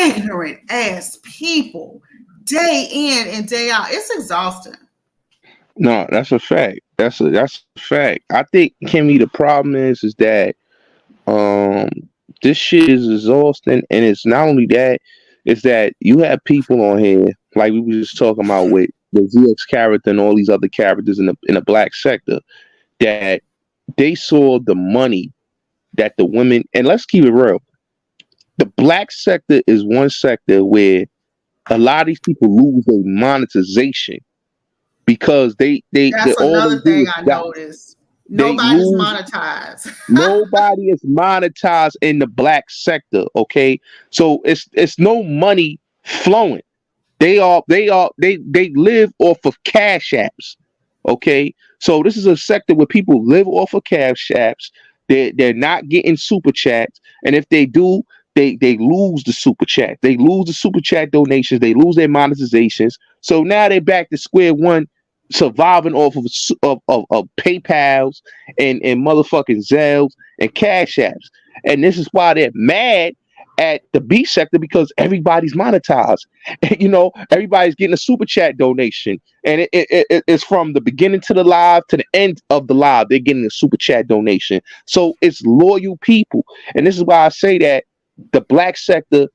ignorant ass people day in and day out. It's exhausting. No, that's a fact. That's a fact. I think, Kimmy, the problem is that um this shit is exhausting, and it's not only that, it's that you have people on here like we were just talking about with the ZX character and all these other characters in the black sector that they saw the money that the women, and let's keep it real, the black sector is one sector where a lot of these people lose their monetization because That's all they another do thing is I die. noticed. They Nobody's lose. monetized. Nobody is monetized in the black sector. Okay, so it's no money flowing. They live off of cash apps. Okay, so this is a sector where people live off of cash apps. They're not getting super chats, and if they do, they lose the super chat. They lose the super chat donations. They lose their monetizations. So now they're back to square one, surviving off of PayPal's and motherfucking Zelles and Cash Apps. And this is why they're mad at the B sector because everybody's monetized. You know, everybody's getting a super chat donation, and it's from the beginning to the live to the end of the live. They're getting a super chat donation, so it's loyal people, and this is why I say that the black sector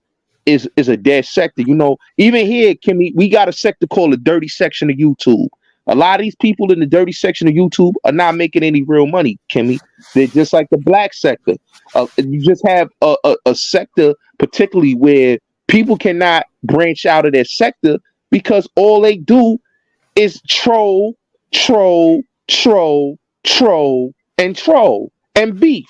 is a dead sector. You know, even here, Kimmy, we got a sector called the dirty section of YouTube. A lot of these people in the dirty section of YouTube are not making any real money, Kimmy. They're just like the black sector. You just have a sector, particularly where people cannot branch out of their sector because all they do is troll, troll, troll, troll, and troll, and beef,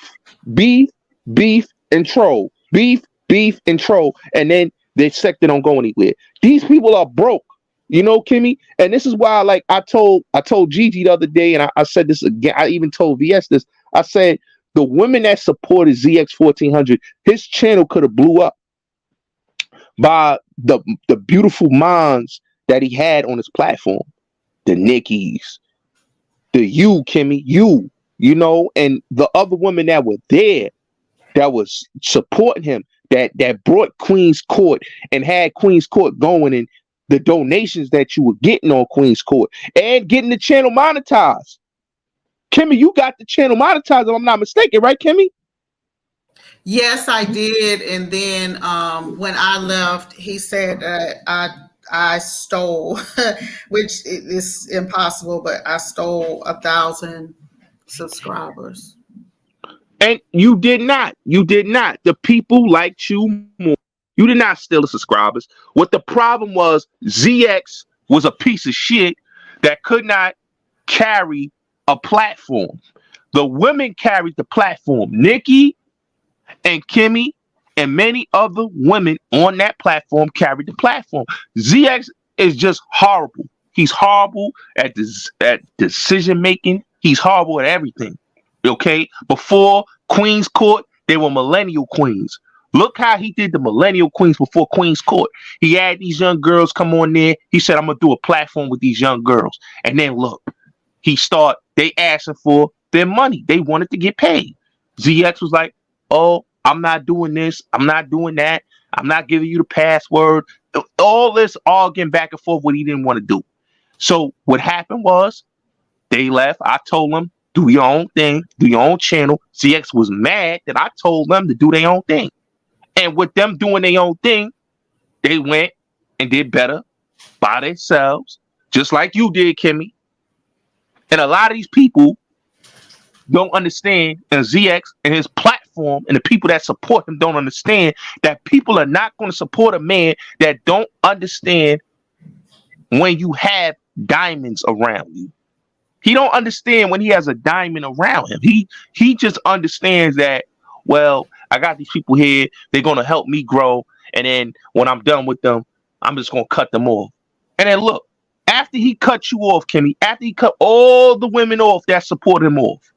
beef, beef, and troll, beef, beef, and troll, and then their sector don't go anywhere. These people are broke. You know, Kimmy, and this is why, like I told Gigi the other day, and I said this again. I even told VS this. I said the women that supported ZX 1400, his channel could have blew up by the beautiful minds that he had on his platform, the Nickies, the you, Kimmy, you know, and the other women that were there that was supporting him, that brought Queen's Court and had Queen's Court going, and the donations that you were getting on Queen's Court and getting the channel monetized. Kimmy, you got the channel monetized, if I'm not mistaken, right, Kimmy? Yes, I did. And then when I left, he said that I stole, which is impossible, but I stole 1,000 subscribers. And you did not. You did not. The people liked you more. You did not steal the subscribers. What the problem was, ZX was a piece of shit that could not carry a platform. The women carried the platform. Nikki and Kimmie and many other women on that platform carried the platform. ZX is just horrible. He's horrible at decision making. He's horrible at everything. Okay? Before Queen's Court, they were millennial queens. Look how he did the millennial queens before Queen's Court. He had these young girls come on there. He said, I'm going to do a platform with these young girls. And then look, they asking for their money. They wanted to get paid. ZX was like, oh, I'm not doing this. I'm not doing that. I'm not giving you the password. All this arguing back and forth what he didn't want to do. So what happened was they left. I told them, do your own thing. Do your own channel. ZX was mad that I told them to do their own thing. And with them doing their own thing, they went and did better by themselves, just like you did, Kimmie. And a lot of these people don't understand, and ZX and his platform and the people that support him don't understand that people are not going to support a man that don't understand when you have diamonds around you. He don't understand when he has a diamond around him. He just understands that, well, I got these people here. They're going to help me grow. And then when I'm done with them, I'm just going to cut them off. And then look, after he cut you off, Kimmie, after he cut all the women off that support him off,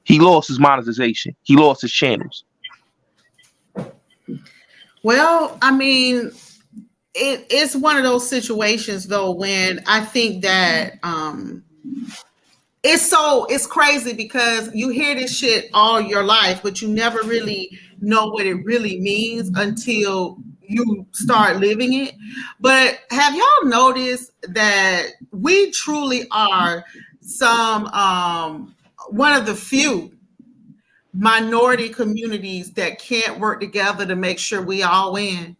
he lost his monetization. He lost his channels. Well, I mean, it's one of those situations, though, when I think that it's crazy because you hear this shit all your life, but you never really know what it really means until you start living it. But have y'all noticed that we truly are some one of the few minority communities that can't work together to make sure we all win?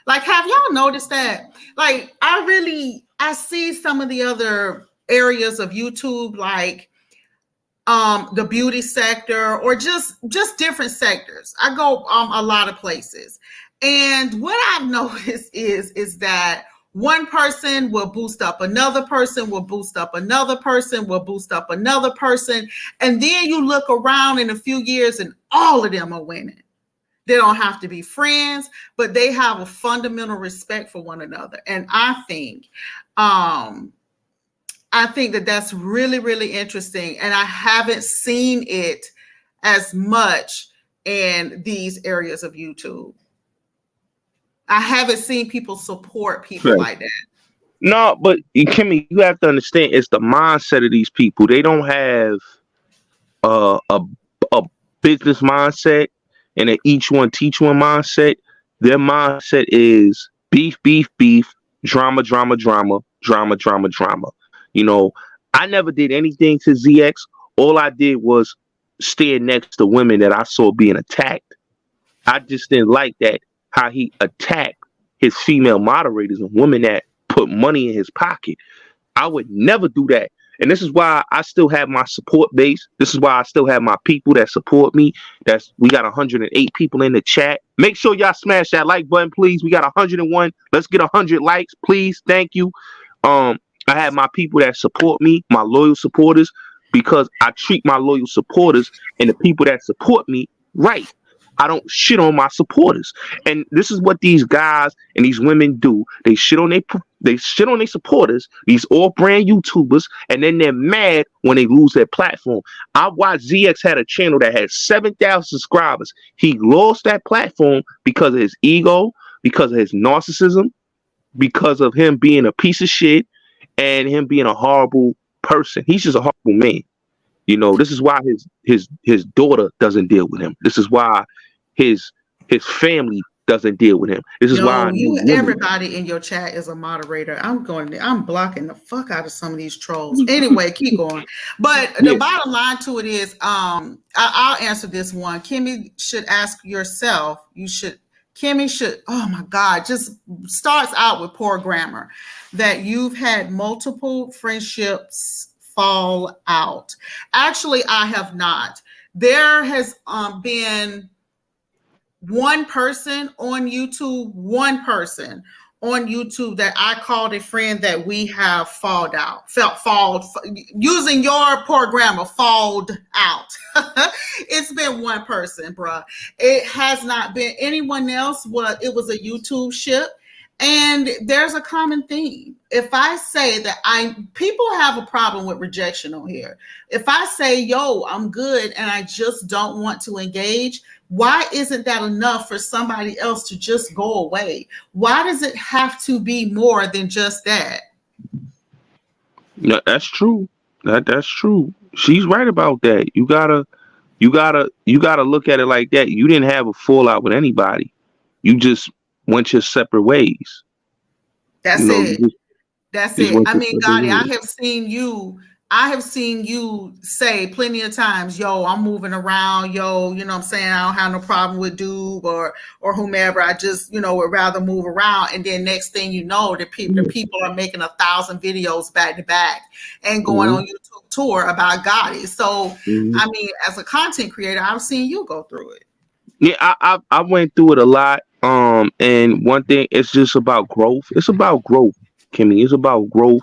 Like, have y'all noticed that? Like, I see some of the other areas of YouTube, like the beauty sector or just different sectors. I go a lot of places. And what I've noticed is that one person will boost up another person, will boost up another person, will boost up another person. And then you look around in a few years and all of them are winning. They don't have to be friends, but they have a fundamental respect for one another. And I think that that's really, really interesting. And I haven't seen it as much in these areas of YouTube. I haven't seen people support people like that. No, but Kimmie, you have to understand, it's the mindset of these people. They don't have a business mindset and an each one teach one mindset. Their mindset is beef, beef, beef, drama, drama, drama, drama, drama, drama. You know, I never did anything to ZX. All I did was stand next to women that I saw being attacked. I just didn't like that, how he attacked his female moderators and women that put money in his pocket. I would never do that. And this is why I still have my support base. This is why I still have my people that support me. We got 108 people in the chat. Make sure y'all smash that like button, please. We got 101. Let's get 100 likes, please. Thank you. I have my people that support me, my loyal supporters, because I treat my loyal supporters and the people that support me right. I don't shit on my supporters. And this is what these guys and these women do. They shit on their supporters, these off-brand YouTubers, and then they're mad when they lose their platform. I watched ZX had a channel that had 7,000 subscribers. He lost that platform because of his ego, because of his narcissism, because of him being a piece of shit and him being a horrible person. He's just a horrible man. You know, this is why his daughter doesn't deal with him. This is why his family doesn't deal with him. This is why everybody in your chat is a moderator. I'm blocking the fuck out of some of these trolls. Anyway, keep going. But the bottom line to it is, I'll answer this one. Kimmie should ask yourself. Kimmie should, oh my God, just starts out with poor grammar, that you've had multiple friendships fall out. Actually, I have not. There has been one person on YouTube that I called a friend that we have using your poor grammar, falled out. It's been one person, bruh. It has not been anyone else. It was a YouTube ship. And there's a common theme. If I say that people have a problem with rejection on here. If I say, yo, I'm good and I just don't want to engage, why isn't that enough for somebody else to just go away? Why does it have to be more than just that? No, that's true. That's true. She's right about that. You gotta look at it like that. You didn't have a fallout with anybody. You just went your separate ways. That's it. That's it. I mean, Gotti, I have seen you say plenty of times, yo, I'm moving around, yo, you know what I'm saying? I don't have no problem with Doob or whomever. I just, would rather move around. And then next thing you know, the people are making 1,000 videos back to back and going on YouTube tour about Gotti. So, I mean, as a content creator, I've seen you go through it. Yeah, I went through it a lot. And one thing, it's just about growth. It's about growth, Kimmie. It's about growth,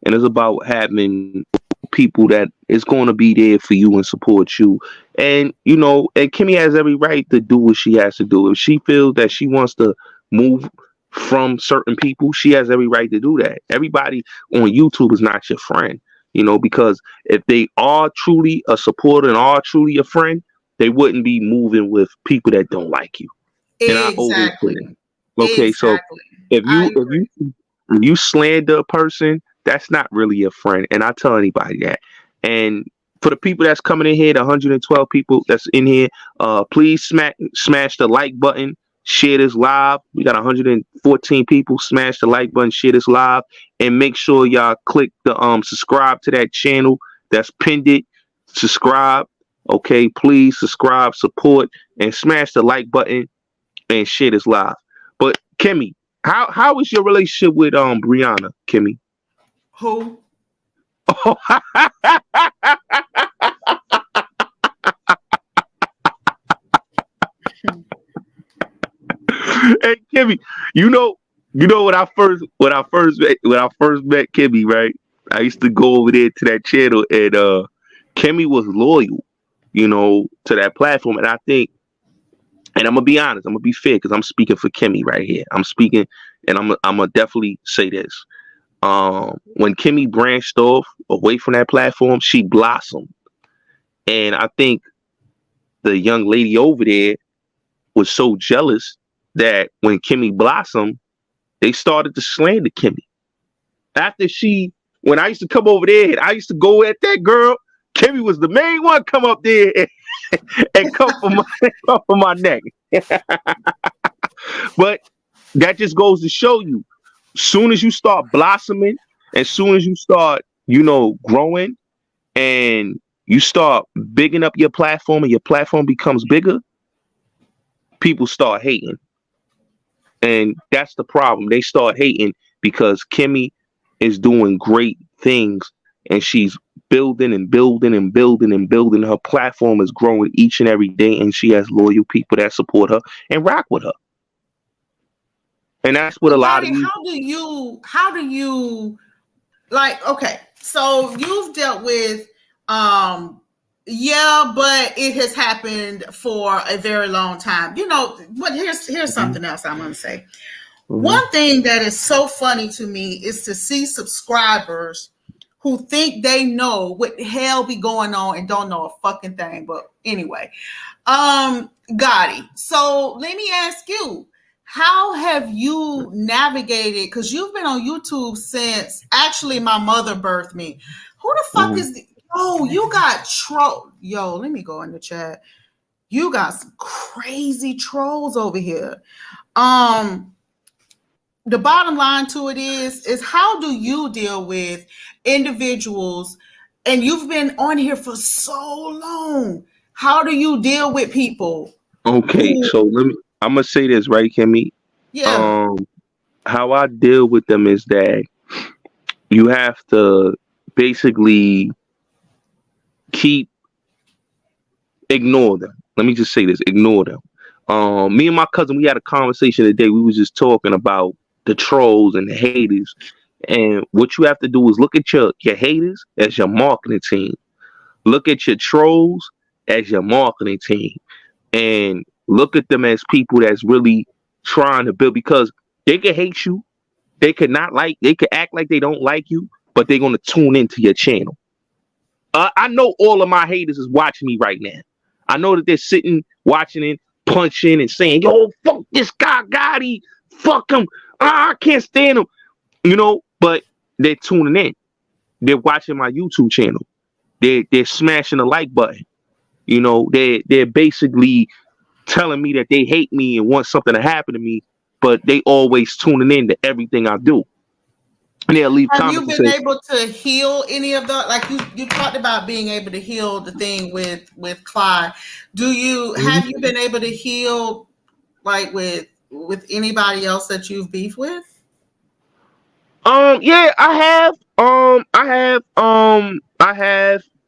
and it's about having people that is going to be there for you and support you. And and Kimmie has every right to do what she has to do. If she feels that she wants to move from certain people, she has every right to do that. Everybody on YouTube is not your friend, because if they are truly a supporter and are truly a friend, they wouldn't be moving with people that don't like you. Exactly. Okay, so if you slander a person, that's not really a friend. And I tell anybody that. And for the people that's coming in here, the 112 people that's in here, please smash the like button, share this live. We got 114 people. Smash the like button, share this live, and make sure y'all click the subscribe to that channel that's pinned it. Subscribe, okay? Please subscribe, support, and smash the like button and share this live. But Kimmie, how is your relationship with Brianna, Kimmie? Who? Hey Kimmie, you know when I first met Kimmie, right? I used to go over there to that channel, and Kimmie was loyal, to that platform. And I think, and I'm gonna be honest, I'm gonna be fair, because I'm speaking for Kimmie right here. I'm speaking, and I'm gonna definitely say this. When Kimmie branched off away from that platform, she blossomed, and I think the young lady over there was so jealous that when Kimmie blossomed, they started to slander Kimmie. When I used to come over there, and I used to go at that girl, Kimmie was the main one come up there and come for my neck. But that just goes to show you, soon as you start blossoming, as soon as you start, growing, and you start bigging up your platform, and your platform becomes bigger, people start hating. And that's the problem. They start hating because Kimmie is doing great things, and she's building and building and building and building. Her platform is growing each and every day, and she has loyal people that support her and rock with her. And that's what a lot of you. How do you like? Okay, so you've dealt with yeah, but it has happened for a very long time. But here's something else I'm going to say. Mm-hmm. One thing that is so funny to me is to see subscribers who think they know what the hell be going on and don't know a fucking thing. But anyway, Gotti. So let me ask you, how have you navigated? Because you've been on YouTube since actually my mother birthed me. Who the fuck is? Oh, you got troll. Yo, let me go in the chat. You got some crazy trolls over here. The bottom line to it is how do you deal with individuals? And you've been on here for so long. How do you deal with people? Okay, so I'm gonna say this, right, Kimmie? Yeah. How I deal with them is that you have to basically ignore them. Let me just say this, ignore them. Me and my cousin, we had a conversation today. We was just talking about the trolls and the haters. And what you have to do is look at your haters as your marketing team. Look at your trolls as your marketing team. And look at them as people that's really trying to build, because they can hate you. They could act like they don't like you, but they're going to tune into your channel. I know all of my haters is watching me right now. I know that they're sitting, watching it, punching and saying, yo, fuck this guy, Gotti, fuck him. I can't stand him, but they're tuning in. They're watching my YouTube channel. They're smashing the like button. They're basically telling me that they hate me and want something to happen to me, but they always tuning in to everything I do. And they'll leave comments. Have you been able to heal any of the, like you talked about being able to heal the thing with Clyde. Have you been able to heal like with anybody else that you've beefed with? Yeah, I have,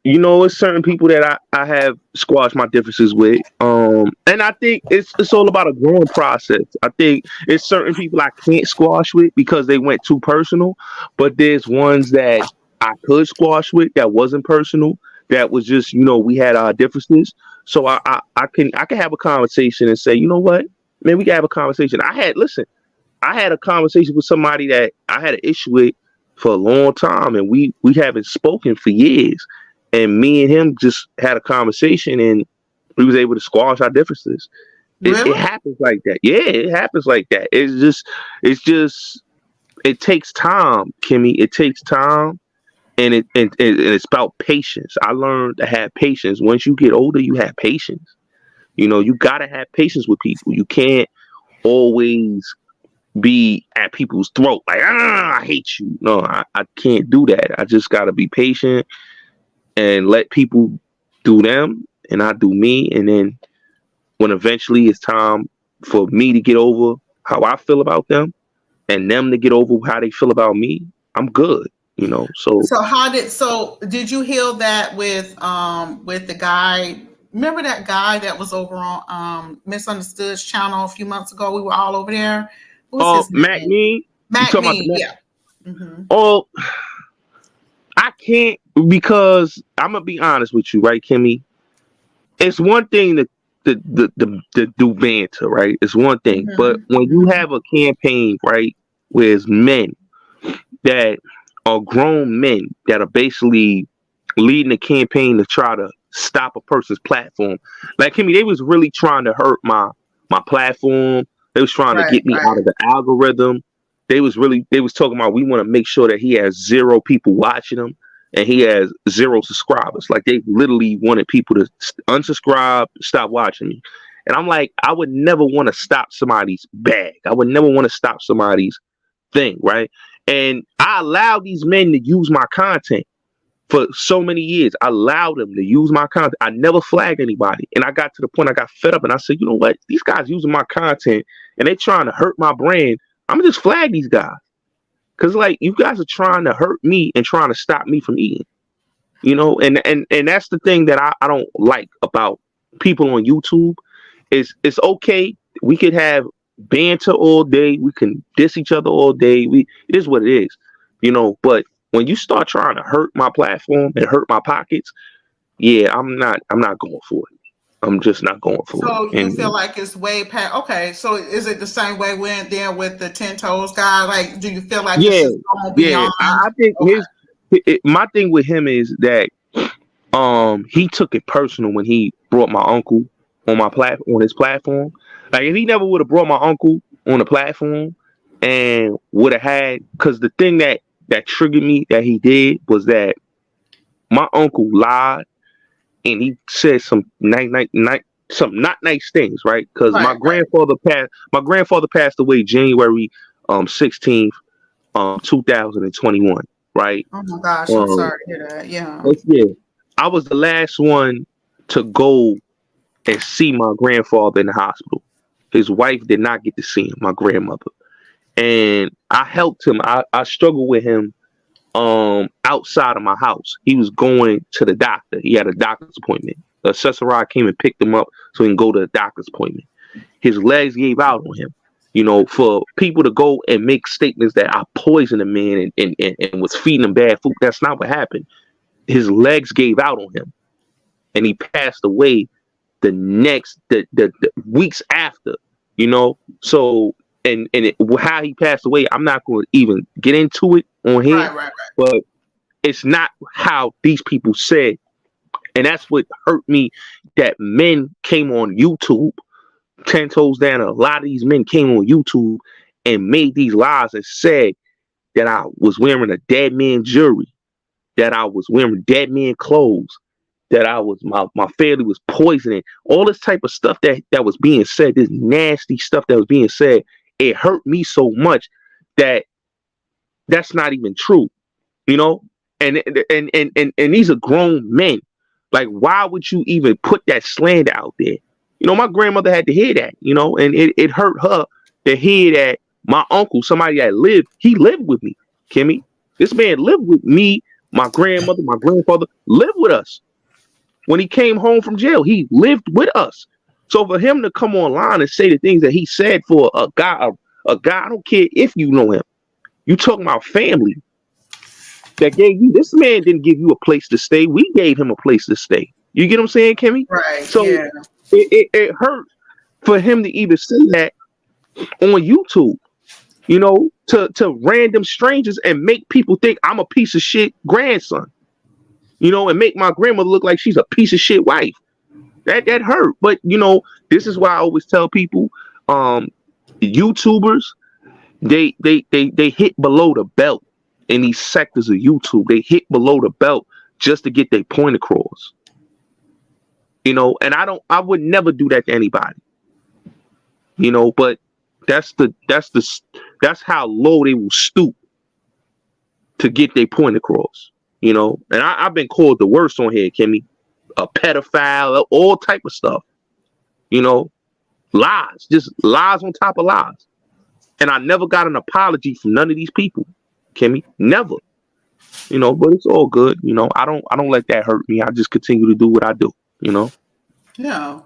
it's certain people that I have squashed my differences with. And I think it's all about a growing process. I think it's certain people I can't squash with because they went too personal, but there's ones that I could squash with that wasn't personal, that was just, we had our differences. So I can have a conversation and say, you know what, man, we can have a conversation. I had a conversation with somebody that I had an issue with for a long time, and we haven't spoken for years. And me and him just had a conversation, and we was able to squash our differences. Really? It happens like that. Yeah, it happens like that. It takes time, Kimmie. It takes time. and it's about patience. I learned to have patience. Once you get older, you have patience. You gotta have patience with people. You can't always be at people's throat like, I hate you. No, I can't do that. I just gotta be patient and let people do them and I do me. And then when eventually it's time for me to get over how I feel about them and them to get over how they feel about me, I'm good. So did you heal that with the guy? Remember that guy that was over on Misunderstood's channel a few months ago? We were all over there. Who's his Mac name? Me. Mac Me, yeah. Mm-hmm. Oh, I can't, because I'm gonna be honest with you, right, Kimmie? It's one thing to do banter, right? It's one thing, but when you have a campaign, right, where it's men that are grown men that are basically leading a campaign to try to stop a person's platform, like Kimmie, they was really trying to hurt my platform. They was trying to get me out of the algorithm. They was talking about, we want to make sure that he has 0 people watching him and he has 0 subscribers. Like, they literally wanted people to unsubscribe, stop watching me. And I'm like, I would never want to stop somebody's bag. I would never want to stop somebody's thing, right? And I allowed these men to use my content for so many years. I allowed them to use my content. I never flagged anybody. And I got to the point I got fed up and I said, you know what? These guys using my content and they trying to hurt my brand. I'm gonna just flag these guys. Cause like, you guys are trying to hurt me and trying to stop me from eating. And that's the thing that I don't like about people on YouTube. It's okay. We could have banter all day. We can diss each other all day. It is what it is. But when you start trying to hurt my platform and hurt my pockets, yeah, I'm not going for it. I'm just not going for it. So you feel like it's way past. Okay, so is it the same way went there with the 10 Toes guy? Like, do you feel like it's just going beyond? I think my thing with him is that he took it personal when he brought my uncle on his platform. Like, if he never would have brought my uncle on the platform and would have had, because the thing that triggered me that he did was that my uncle lied and he said some some not nice things, right? Because my grandfather passed away January 16th, 2021, right? Oh my gosh, I'm sorry to hear that. Yeah. I was the last one to go and see my grandfather in the hospital. His wife did not get to see him, my grandmother. And I helped him. I struggled with him outside of my house. He was going to the doctor. He had a doctor's appointment. The Cesaride came and picked him up so he can go to the doctor's appointment. His legs gave out on him. For people to go and make statements that I poisoned a man and was feeding him bad food, that's not what happened. His legs gave out on him. And he passed away the weeks after, So how he passed away, I'm not going to even get into it on here. Right. But it's not how these people said. And that's what hurt me, that men came on YouTube, 10 Toes down. A lot of these men came on YouTube and made these lies and said that I was wearing a dead man jewelry, that I was wearing dead man clothes, that I was my family was poisoning, all this type of stuff that was being said, this nasty stuff that was being said. It hurt me so much that that's not even true, and these are grown men. Like, why would you even put that slander out there? My grandmother had to hear that, and it hurt her to hear that my uncle, somebody that he lived with me, Kimmie. This man lived with me, my grandmother, my grandfather, lived with us. When he came home from jail, he lived with us. So for him to come online and say the things that he said for a guy, I don't care if you know him. You talking about family that gave you, this man didn't give you a place to stay. We gave him a place to stay. You get what I'm saying, Kimmie? Right. So it hurt for him to even say that on YouTube, to random strangers and make people think I'm a piece of shit grandson, and make my grandmother look like she's a piece of shit wife. That hurt. But this is why I always tell people, YouTubers, they hit below the belt in these sectors of YouTube. They hit below the belt just to get their point across. You know, and I would never do that to anybody. You know, but that's how low they will stoop to get their point across. You know, and I've been called the worst on here, Kimmie, a pedophile, all type of stuff. You know, lies, just lies on top of lies. And I never got an apology from none of these people, Kimmie, never. You know, but it's all good. You know, I don't let that hurt me. I just continue to do what I do. You know. Yeah.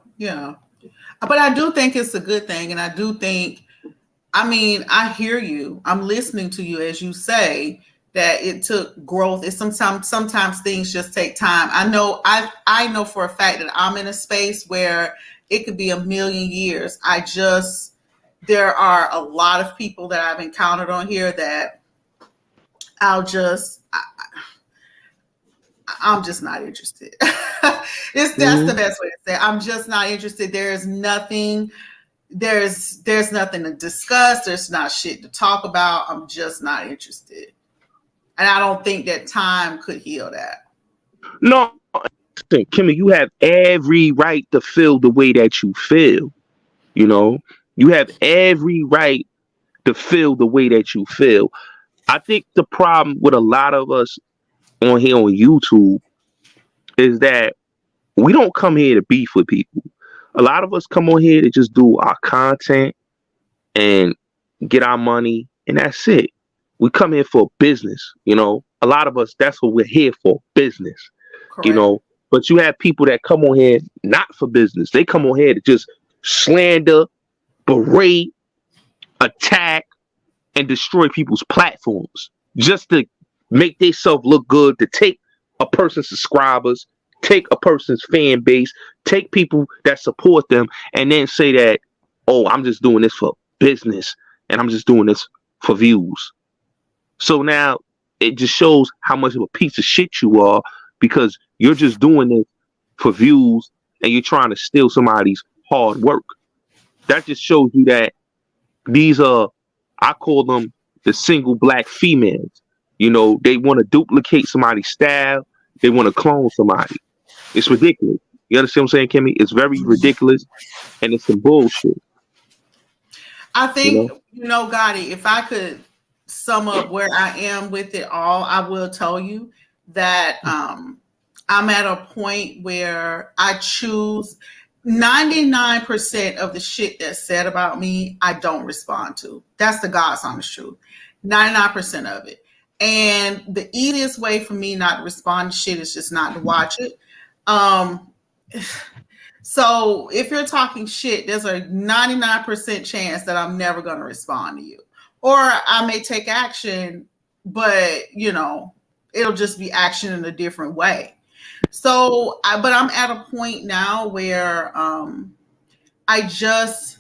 But I do think it's a good thing, and I do think, I mean, I hear you. I'm listening to you as you say that it took growth. It's sometimes things just take time. I know for a fact that I'm in a space where it could be a million years. There are a lot of people that I've encountered on here that I'm just not interested. That's the best way to say it. I'm just not interested. There's nothing to discuss. There's not shit to talk about. I'm just not interested. And I don't think that time could heal that. No, Kimmie, you have every right to feel the way that you feel. You know, you have every right to feel the way that you feel. I think the problem with a lot of us on here on YouTube is that we don't come here to beef with people. A lot of us come on here to just do our content and get our money, and that's it. We come here for business, you know. A lot of us, that's what we're here for, business. Correct. You know. But you have people that come on here not for business. They come on here to just slander, berate, attack, and destroy people's platforms just to make themselves look good, to take a person's subscribers, take a person's fan base, take people that support them, and then say that, oh, I'm just doing this for business and I'm just doing this for views. So now it just shows how much of a piece of shit you are, because you're just doing it for views and you're trying to steal somebody's hard work. That just shows you that these are, I call them the single black females. You know, they want to duplicate somebody's style. They want to clone somebody. It's ridiculous. You understand what I'm saying, Kimmie? It's very ridiculous, and it's some bullshit. I think, Gotti, if I could sum up where I am with it all, I will tell you that I'm at a point where I choose 99% of the shit that's said about me, I don't respond to. That's the God's honest truth. 99% of it. And the easiest way for me not to respond to shit is just not to watch it. So if you're talking shit, there's a 99% chance that I'm never going to respond to you. Or I may take action, but, it'll just be action in a different way. So, but I'm at a point now where I just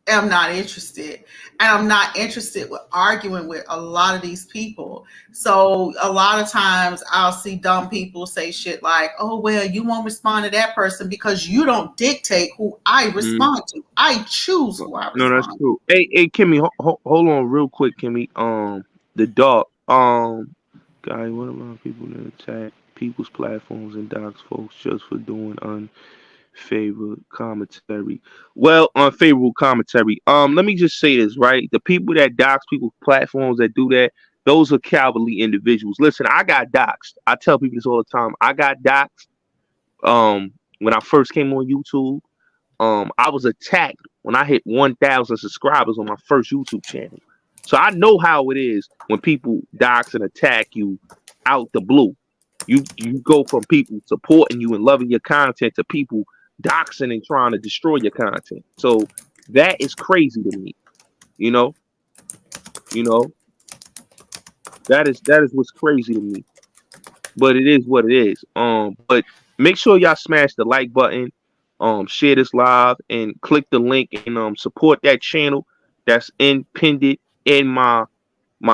am not interested. And I'm not interested with arguing with a lot of these people. So a lot of times I'll see dumb people say shit like, oh, well, you won't respond to that person because you don't dictate who I respond to. I choose who I respond to. No, that's true. Hey, Kimmie, hold on real quick, Kimmie. The dog, guy, what about people that attack people's platforms and dox folks just for doing unfavorable commentary? Well, unfavorable commentary. Let me just say this, right? The people that dox people's platforms that do that, those are cowardly individuals. Listen, I got doxxed. I tell people this all the time. I got doxxed when I first came on YouTube. I was attacked when I hit 1,000 subscribers on my first YouTube channel. So I know how it is when people dox and attack you out the blue. You go from people supporting you and loving your content to people doxing and trying to destroy your content. So that is crazy to me. That is what's crazy to me. But it is what it is. But make sure y'all smash the like button, share this live, and click the link and support that channel that's pinned in my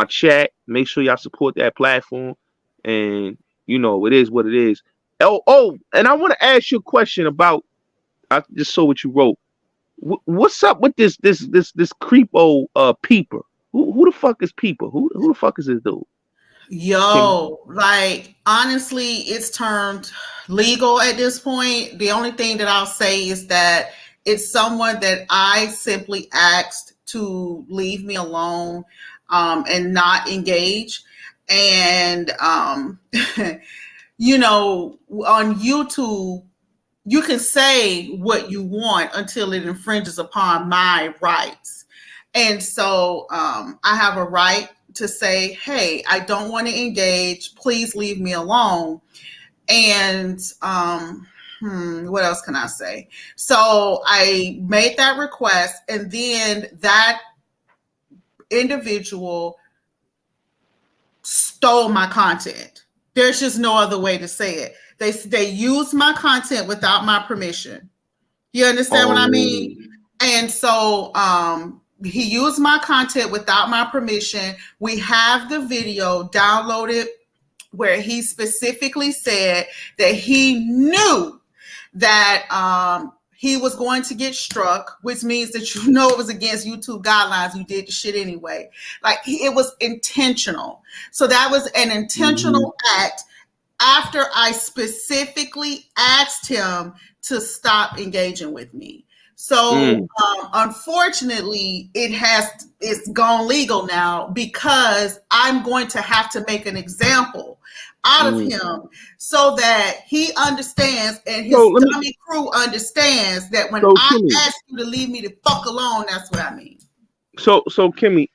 chat. Make sure y'all support that platform, and it is what it is. Oh, and I want to ask you a question about. I just saw what you wrote. What's up with this creepo Peeper? Who the fuck is Peeper? Who the fuck is this dude? Yo, like honestly, it's turned legal at this point. The only thing that I'll say is that it's someone that I simply asked to leave me alone and not engage. And you know, on YouTube, you can say what you want until it infringes upon my rights. And so I have a right to say, hey, I don't want to engage. Please leave me alone. And what else can I say? So I made that request, and then that individual stole my content. There's just no other way to say it. They used my content without my permission. You understand what I mean? And so he used my content without my permission. We have the video downloaded where he specifically said that he knew that he was going to get struck, which means that you know it was against YouTube guidelines. You did the shit anyway. Like it was intentional. So that was an intentional act after I specifically asked him to stop engaging with me. So unfortunately, it's gone legal now because I'm going to have to make an example out of him so that he understands and his dummy crew understands that when I ask you to leave me the fuck alone, that's what I mean. So Kimmie,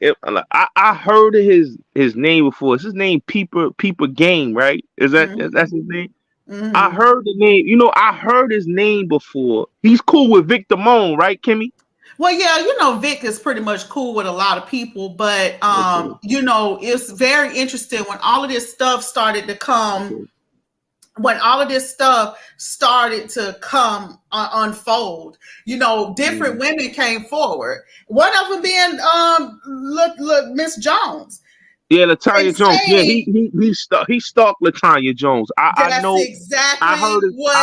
I heard of his name before. Is his name Peeper Game, right? Is that that's his name? I heard the name. You know, I heard his name before. He's cool with Vic Damone, right, Kimmie? Well, yeah, you know, Vic is pretty much cool with a lot of people, but you know, it's very interesting when all of this stuff started to come. When all of this stuff started to unfold, you know, different women came forward. One of them being look, Miss Jones. Yeah, LaTanya Jones. Yeah, he stalked LaTanya Jones. I know exactly I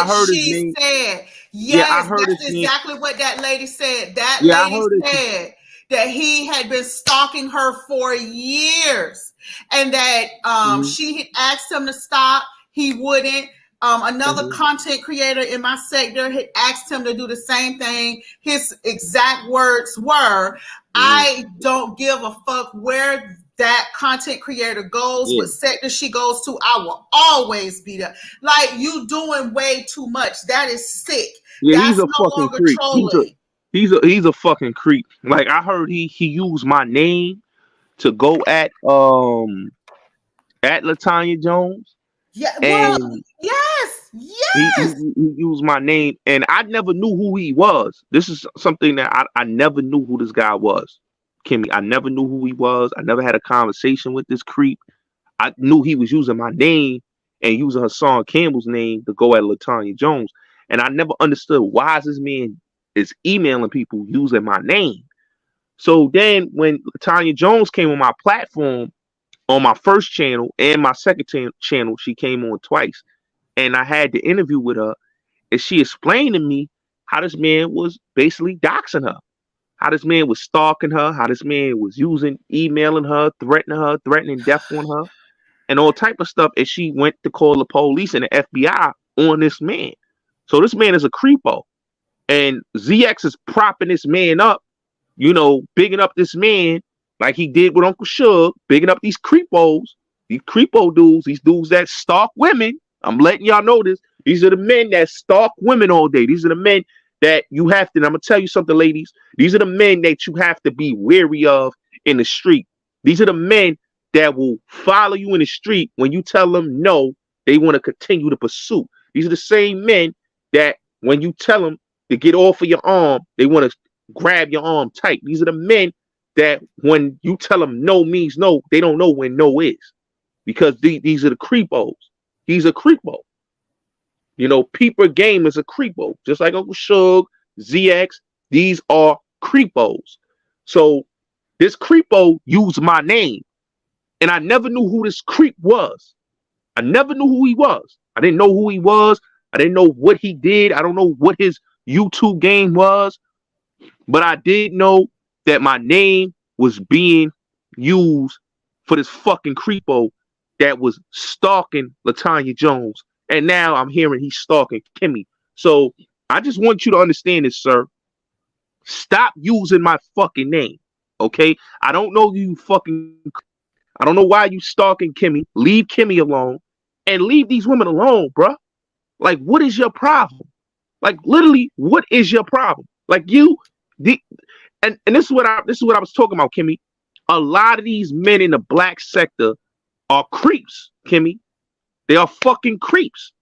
heard she his name. said. Yes, Yeah, I heard that's exactly what that lady said. That Yeah, lady said that he had been stalking her for years, and that she had asked him to stop. He wouldn't. Another content creator in my sector had asked him to do the same thing. His exact words were, I don't give a fuck where that content creator goes, what sector she goes to, I will always be there. Like, you doing way too much. That is sick. Yeah, That's he's a fucking creep. He's a fucking creep. Like, I heard he used my name to go at LaTanya Jones. Yeah, well, yes. He used my name, and I never knew who he was. This is something that I never knew who this guy was, Kimmie. I never knew who he was. I never had a conversation with this creep. I knew he was using my name and using Hassan Campbell's name to go at LaTanya Jones, and I never understood why this man is emailing people using my name. So then, when LaTanya Jones came on my platform, on my first channel and my second channel, she came on twice. And I had the interview with her, and she explained to me how this man was basically doxing her, how this man was stalking her, how this man was emailing her, threatening death on her, and all type of stuff. And she went to call the police and the FBI on this man. So this man is a creepo. And ZX is propping this man up, you know, bigging up this man like he did with Uncle Suge, bigging up these creepos, these creepo dudes, these dudes that stalk women. I'm letting y'all know this. These are the men that stalk women all day. These are the men that you have to, and I'm going to tell you something, ladies. These are the men that you have to be wary of in the street. These are the men that will follow you in the street when you tell them no, they want to continue the pursuit. These are the same men that when you tell them to get off of your arm, they want to grab your arm tight. These are the men that when you tell them no means no, they don't know when no is, because these are the creepos. He's a creepo. You know, Peeper Game is a creepo, just like Uncle Suge, ZX. These are creepos. So this creepo used my name, and I never knew who this creep was. I never knew who he was. I didn't know who he was. I didn't know what he did. I don't know what his YouTube game was, but I did know that my name was being used for this fucking creepo that was stalking LaTanya Jones, and now I'm hearing he's stalking Kimmie. So I just want you to understand this, sir. Stop using my fucking name, okay? I don't know you fucking. I don't know why you stalking Kimmie. Leave Kimmie alone, and leave these women alone, bruh. Like, what is your problem? Like, literally, what is your problem? Like, and this is what I was talking about, Kimmie. A lot of these men in the black sector are creeps, Kimmie. They are fucking creeps.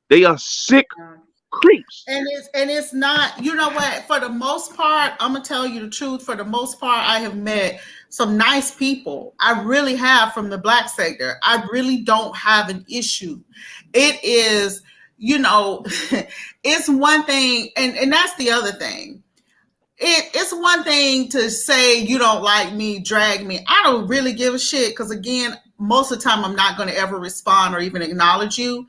They are sick creeps. And it's not, you know what, for the most part, I'm gonna tell you the truth. For the most part, I have met some nice people. I really have, from the black sector. I really don't have an issue. It is, you know, it's one thing, and that's the other thing. It's one thing to say you don't like me, drag me. I don't really give a shit, because again, most of the time I'm not going to ever respond or even acknowledge you.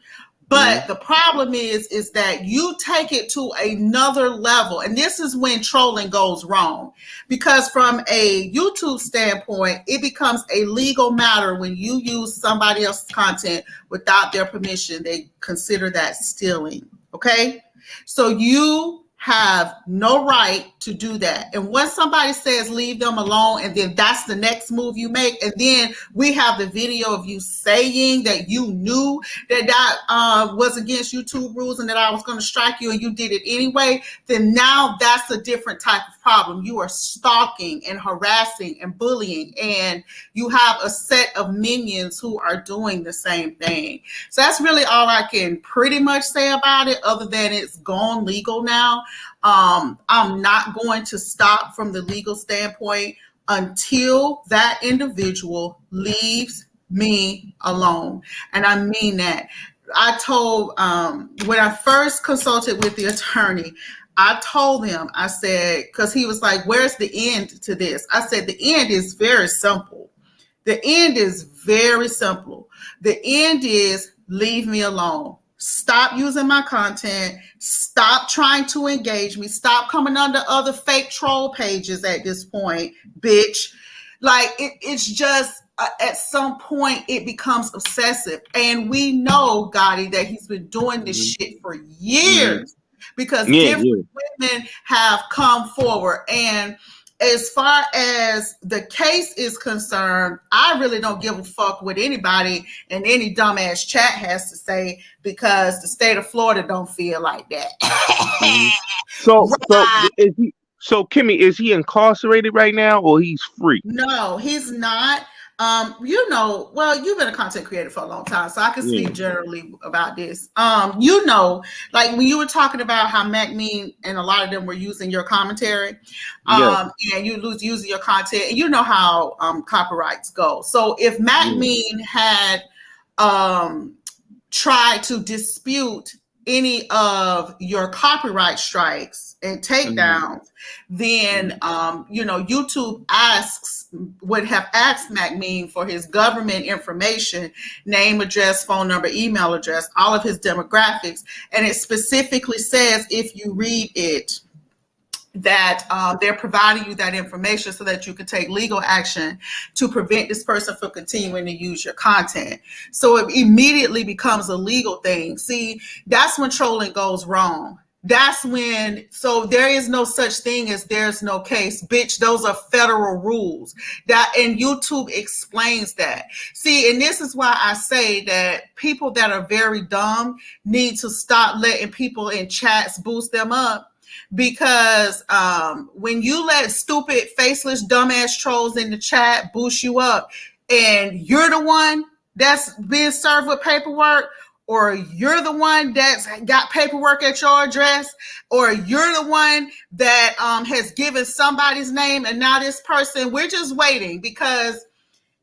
But the problem is that you take it to another level. And this is when trolling goes wrong. Because from a YouTube standpoint, it becomes a legal matter when you use somebody else's content without their permission. They consider that stealing. Okay? So you have no right to do that. And once somebody says leave them alone, and then that's the next move you make, and then we have the video of you saying that you knew that was against YouTube rules and that I was going to strike you and you did it anyway, then now that's a different type of problem. You are stalking and harassing and bullying, and you have a set of minions who are doing the same thing. So that's really all I can pretty much say about it, other than it's gone legal now. I'm not going to stop from the legal standpoint until that individual leaves me alone. And I mean that. I told, when I first consulted with the attorney, I told him, I said, because he was like, where's the end to this? I said, the end is very simple. The end is very simple. The end is leave me alone. Stop using my content. Stop trying to engage me. Stop coming under other fake troll pages at this point, bitch. Like, it's just, at some point, it becomes obsessive. And we know, Gotti, that he's been doing this shit for years because different women have come forward. And as far as the case is concerned, I really don't give a fuck what anybody in any dumbass chat has to say, because the state of Florida don't feel like that. So Kimmie, is he incarcerated right now, or he's free? No, he's not. You know, well, you've been a content creator for a long time, so I can speak generally about this. You know, like when you were talking about how MacMean and a lot of them were using your commentary, and you lose using your content, and you know how copyrights go. So if MacMean had tried to dispute any of your copyright strikes and takedowns, then you know, YouTube would have asked MacMean for his government information, name, address, phone number, email address, all of his demographics, and it specifically says, if you read it, that they're providing you that information so that you can take legal action to prevent this person from continuing to use your content. So it immediately becomes a legal thing. See, that's when trolling goes wrong. That's when, so there is no such thing as there's no case. Bitch, those are federal rules. And YouTube explains that. See, and this is why I say that people that are very dumb need to stop letting people in chats boost them up. Because when you let stupid, faceless, dumbass trolls in the chat boost you up, and you're the one that's being served with paperwork, or you're the one that's got paperwork at your address, or you're the one that has given somebody's name, and now this person, we're just waiting, because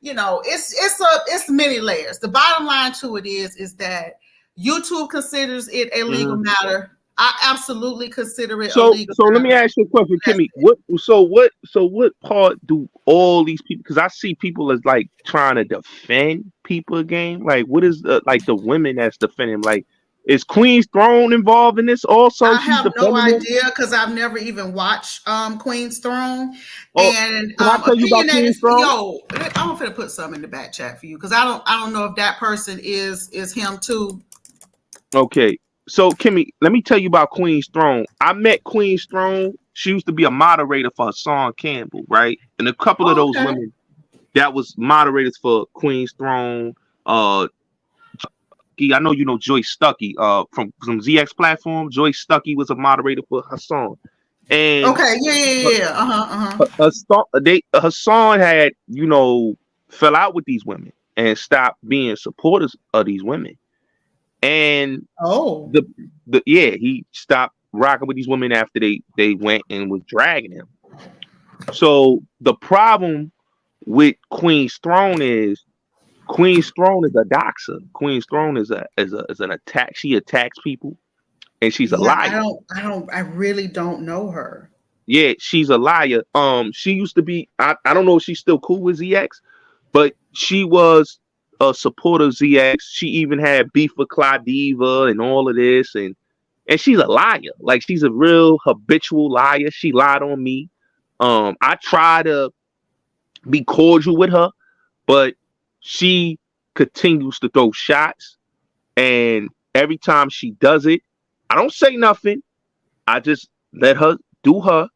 you know it's many layers. The bottom line to it is that YouTube considers it a legal matter. I absolutely consider it illegal. So let me ask you a question, Kimmie. What part do all these people? Because I see people as like trying to defend people again. Like, what is like the women that's defending? Like, Is Queen's Throne involved in this also? I She's have no defending him. idea because I've never even watched Queen's Throne. Oh, And can I tell you about opinionated. Queen's Throne? Yo, I'm gonna put something in the back chat for you because I don't know if that person is him too. Okay, so Kimmie, let me tell you about Queen's Throne. I met Queen's Throne. She used to be a moderator for Hassan Campbell, right? And a couple of those women that was moderators for Queen's Throne. I know you know Joyce Stuckey from ZX platform. Joyce Stuckey was a moderator for Hassan. And okay, yeah. Hassan had, you know, fell out with these women and stopped being supporters of these women. And he stopped rocking with these women after they went and was dragging him. So the problem with Queen's Throne is a doxer. Queen's Throne is an attack. She attacks people, and she's a liar. I really don't know her. Yeah, she's a liar. She used to be. I don't know if she's still cool with ZX, but she was a supporter of ZX. She even had beef with Claudiva and all of this, and she's a liar. Like, she's a real habitual liar. She lied on me. I try to be cordial with her, but she continues to throw shots, and every time she does it, I don't say nothing. I just let her do her.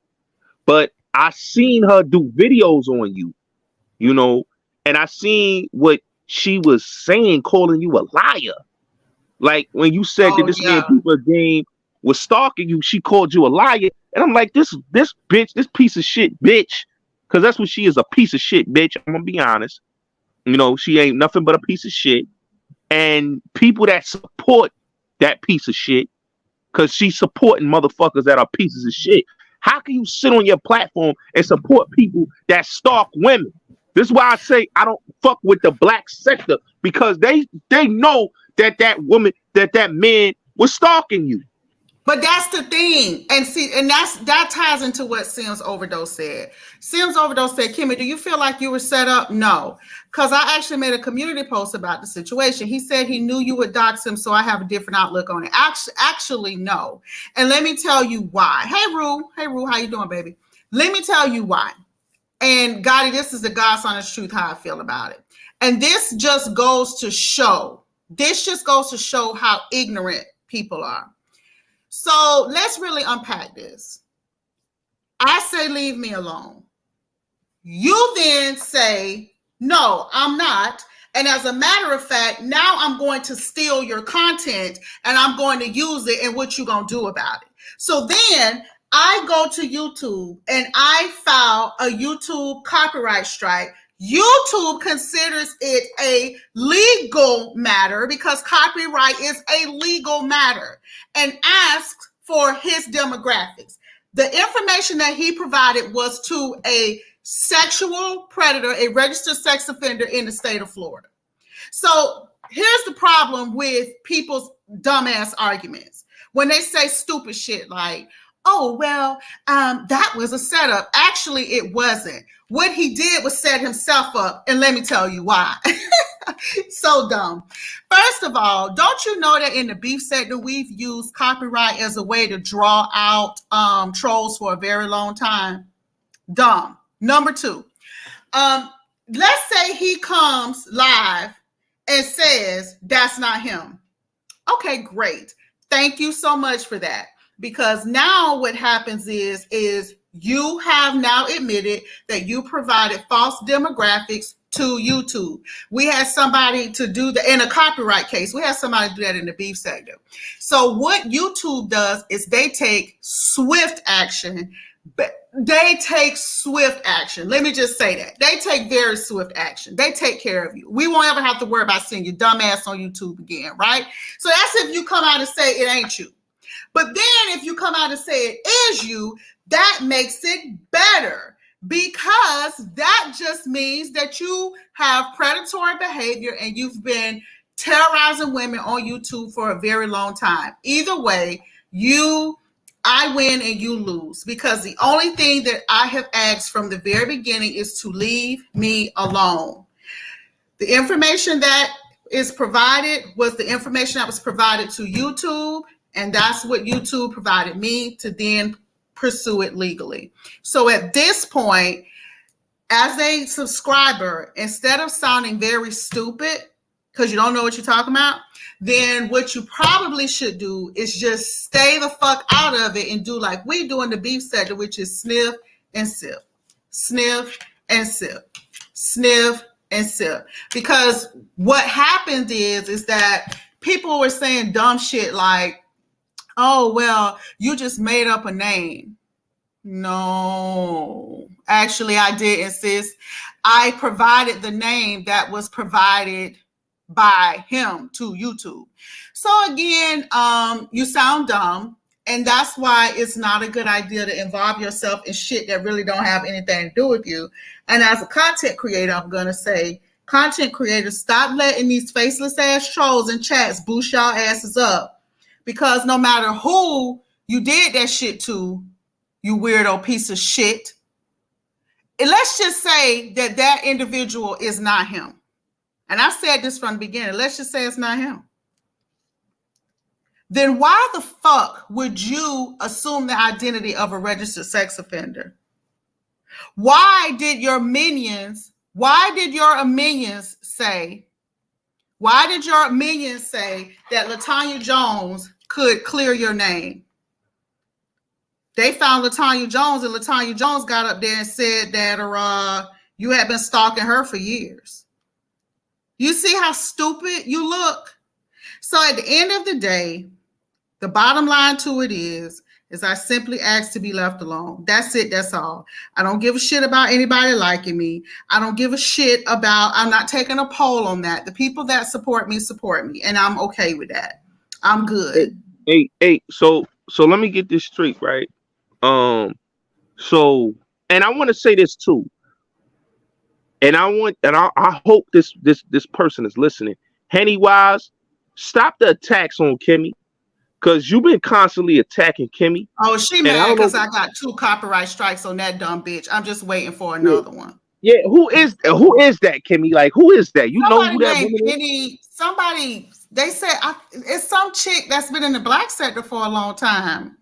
But I seen her do videos on you, you know, and I seen what she was saying, calling you a liar. Like, when you said that this man People Game was stalking you, she called you a liar. And I'm like, this bitch, this piece of shit bitch, because that's what she is, a piece of shit bitch. I'm gonna be honest. You know, she ain't nothing but a piece of shit. And people that support that piece of shit, because she's supporting motherfuckers that are pieces of shit. How can you sit on your platform and support people that stalk women? This is why I say I don't fuck with the black sector, because they know that woman, that man was stalking you. But that's the thing. And see, and that ties into what Sims Overdose said. Sims Overdose said, Kimmie, do you feel like you were set up? No. Because I actually made a community post about the situation. He said he knew you would dox him, so I have a different outlook on it. Actually, no. And let me tell you why. Hey, Rue, how you doing, baby? Let me tell you why. And Gotti, this is the God's honest truth, how I feel about it. And this just goes to show how ignorant people are. So let's really unpack this. I say, leave me alone. You then say, no, I'm not. And as a matter of fact, now I'm going to steal your content and I'm going to use it, and what you going to do about it? So then I go to YouTube and I file a YouTube copyright strike. YouTube considers it a legal matter, because copyright is a legal matter, and asks for his demographics. The information that he provided was to a sexual predator, a registered sex offender in the state of Florida. So here's the problem with people's dumbass arguments. When they say stupid shit like, oh, well, that was a setup. Actually, it wasn't. What he did was set himself up, and let me tell you why. So dumb. First of all, don't you know that in the beef sector, we've used copyright as a way to draw out trolls for a very long time? Dumb. Number two, let's say he comes live and says that's not him. Okay, great. Thank you so much for that. Because now what happens is you have now admitted that you provided false demographics to YouTube. We had somebody to do that in a copyright case. We had somebody do that in the beef sector. So what YouTube does is they take swift action. Let me just say that. They take very swift action. They take care of you. We won't ever have to worry about seeing your dumb ass on YouTube again, right? So that's if you come out and say it ain't you. But then if you come out and say it is you, that makes it better, because that just means that you have predatory behavior and you've been terrorizing women on YouTube for a very long time. Either way, I win and you lose, because the only thing that I have asked from the very beginning is to leave me alone. The information that is provided was the information that was provided to YouTube, and that's what YouTube provided me to then pursue it legally. So at this point, as a subscriber, instead of sounding very stupid because you don't know what you're talking about, then what you probably should do is just stay the fuck out of it and do like we do in the beef sector, which is sniff and sip, sniff and sip, sniff and sip. Because what happened is that people were saying dumb shit like, oh, well, you just made up a name. No, actually, I didn't, sis. I provided the name that was provided by him to YouTube. So again, you sound dumb, and that's why it's not a good idea to involve yourself in shit that really don't have anything to do with you. And as a content creator, I'm gonna say, content creators, stop letting these faceless ass trolls and chats boost y'all asses up, because no matter who you did that shit to, you weirdo piece of shit, and let's just say that that individual is not him. And I said this from the beginning. Let's just say it's not him. Then why the fuck would you assume the identity of a registered sex offender? Why did your minions say that LaTanya Jones could clear your name? They found LaTanya Jones, and LaTanya Jones got up there and said that you had been stalking her for years. You see how stupid you look? So at the end of the day, the bottom line to it is I simply ask to be left alone. That's it. That's all. I don't give a shit about anybody liking me. I don't give a shit about, I'm not taking a poll on that. The people that support me, and I'm okay with that. I'm good. Hey, so let me get this straight, right? So, and I want to say this too, and I hope this person is listening. Henny Wise, stop the attacks on Kimmie, because you've been constantly attacking Kimmie. Oh, she mad because I got 2 copyright strikes on that dumb bitch. I'm just waiting for another one. Yeah, who is that, Kimmie? Like, who is that? You somebody know who that woman Penny, is? Somebody, they said it's some chick that's been in the black sector for a long time.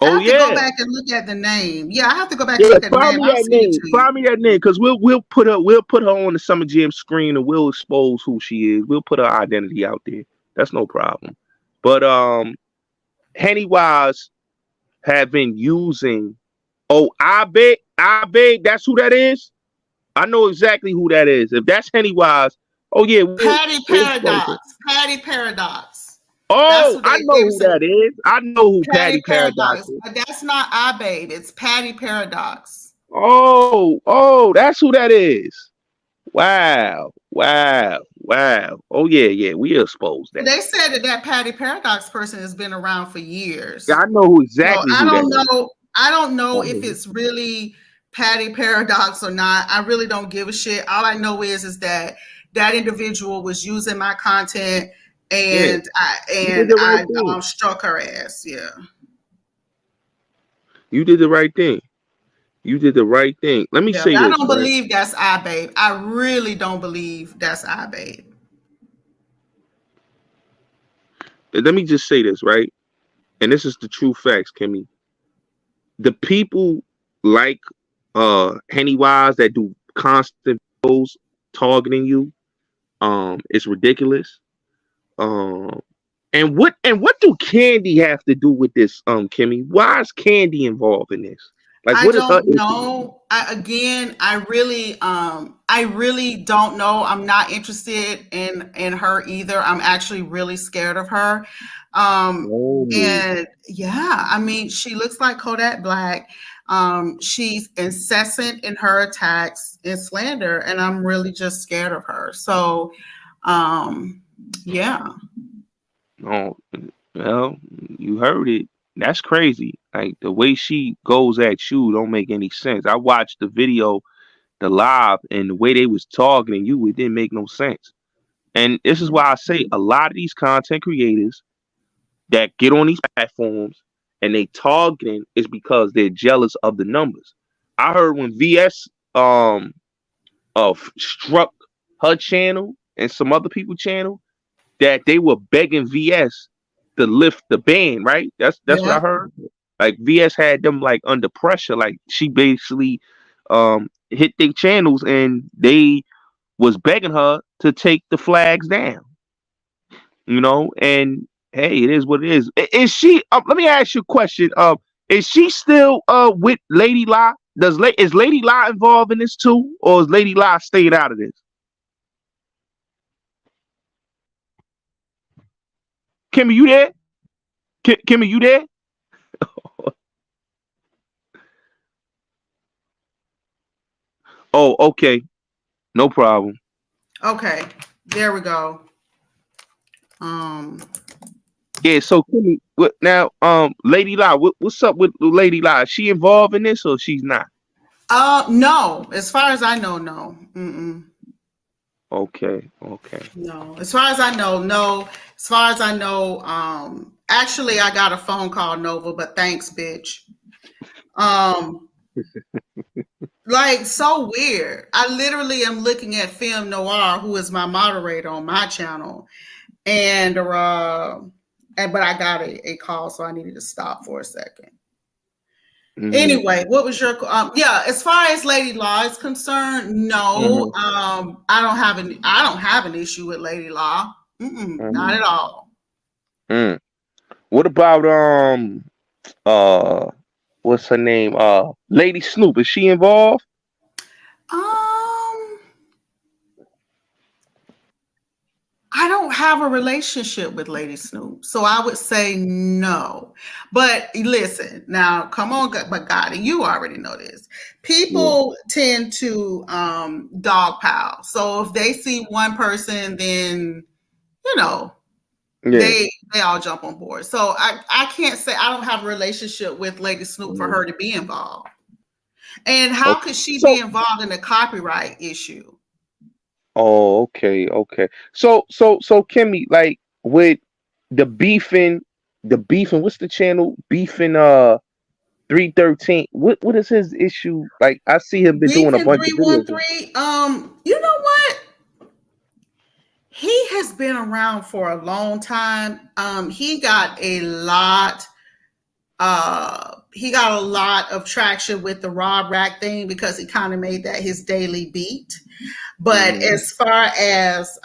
I have to go back and look at the name. Yeah, I have to go back and look at the name. Find me that name, because we'll put her on the Summer Jam screen, and we'll expose who she is. We'll put her identity out there. That's no problem. But Henny Wise have been using. Oh, I bet that's who that is. I know exactly who that is. If that's Henny Wise, oh yeah, Patty Paradox. Oh, I know who that is. I know who Patty Paradox is. But that's not iBabe. It's Patty Paradox. Oh, that's who that is. Wow. Oh yeah, we exposed that. They said that Patty Paradox person has been around for years. Yeah, I know who exactly. So I don't know if it's really Patty Paradox or not. I really don't give a shit. All I know is that individual was using my content. And I struck her ass. Yeah. You did the right thing. Let me say this. I don't believe that's iBabe. I really don't believe that's iBabe. Let me just say this, right? And this is the true facts, Kimmie. The people like Henny Wise that do constant posts targeting you, it's ridiculous. And what do Candy have to do with this, Kimmie? Why is Candy involved in this? Like, what I don't know. I really don't know. I'm not interested in her either. I'm actually really scared of her. And yeah, I mean, she looks like Kodak Black. She's incessant in her attacks and slander, and I'm really just scared of her. So, yeah. Oh, well, you heard it. That's crazy. Like, the way she goes at you don't make any sense. I watched the video, the live, and the way they was targeting you, it didn't make no sense. And this is why I say a lot of these content creators that get on these platforms and they targeting is because they're jealous of the numbers. I heard when VS struck her channel, and some other people channel that they were begging VS to lift the ban, right? That's what I Yeah. heard. Like VS had them like under pressure. Like she basically hit their channels and they was begging her to take the flags down. And hey, it is what it is. Is she let me ask you a question. Is she still with Lady La? Is Lady La involved in this too, or is Lady La staying out of this? Kimmie, you there? Kimmie, you there? Oh, okay. No problem. Okay. There we go. Yeah, so Kimmie, now, Lady La, what's up with Lady La? Is she involved in this or she's not? No. As far as I know, no. Okay. No. As far as I know, no. As far as I know, actually, I got a phone call, Nova, but thanks, bitch. Like, so weird. I literally am looking at Film Noir, who is my moderator on my channel, and but I got a call, so I needed to stop for a second. Mm-hmm. Anyway, what was your yeah, as far as Lady Law is concerned, no. I don't have an issue with Lady Law. Not at all. What about what's her name? Lady Snoop, is she involved? I don't have a relationship with Lady Snoop, so I would say no. But listen, now come on, but Gotti, you already know this. People tend to dogpile. So if they see one person, then they all jump on board. So I can't say I don't have a relationship with Lady Snoop for her to be involved. And how could she be involved in a copyright issue? Oh, okay. So Kimmie, like with the beefing, what's the channel? Beefing 313. What is his issue? Like I see him been doing a bunch of videos. 313. You know what? He has been around for a long time. He got a lot of traction with the Rob Rack thing because he kind of made that his daily beat. But as far as